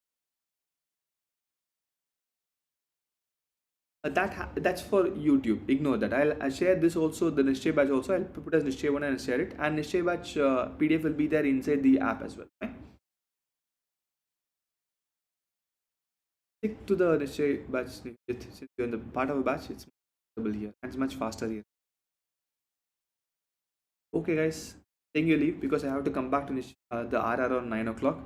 That's for YouTube. Ignore that. I'll share this also, the Nishchay batch also. I'll put as Nishchay one and share it. And Nishchay batch PDF will be there inside the app as well. Right? Stick to the Nishchay batch. Since you're in the part of a batch, it's available here and it's much faster here. Okay, guys, taking your leave because I have to come back to the RR on 9 o'clock.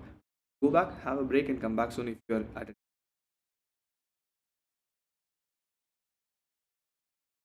Go back, have a break, and come back soon if you're at it.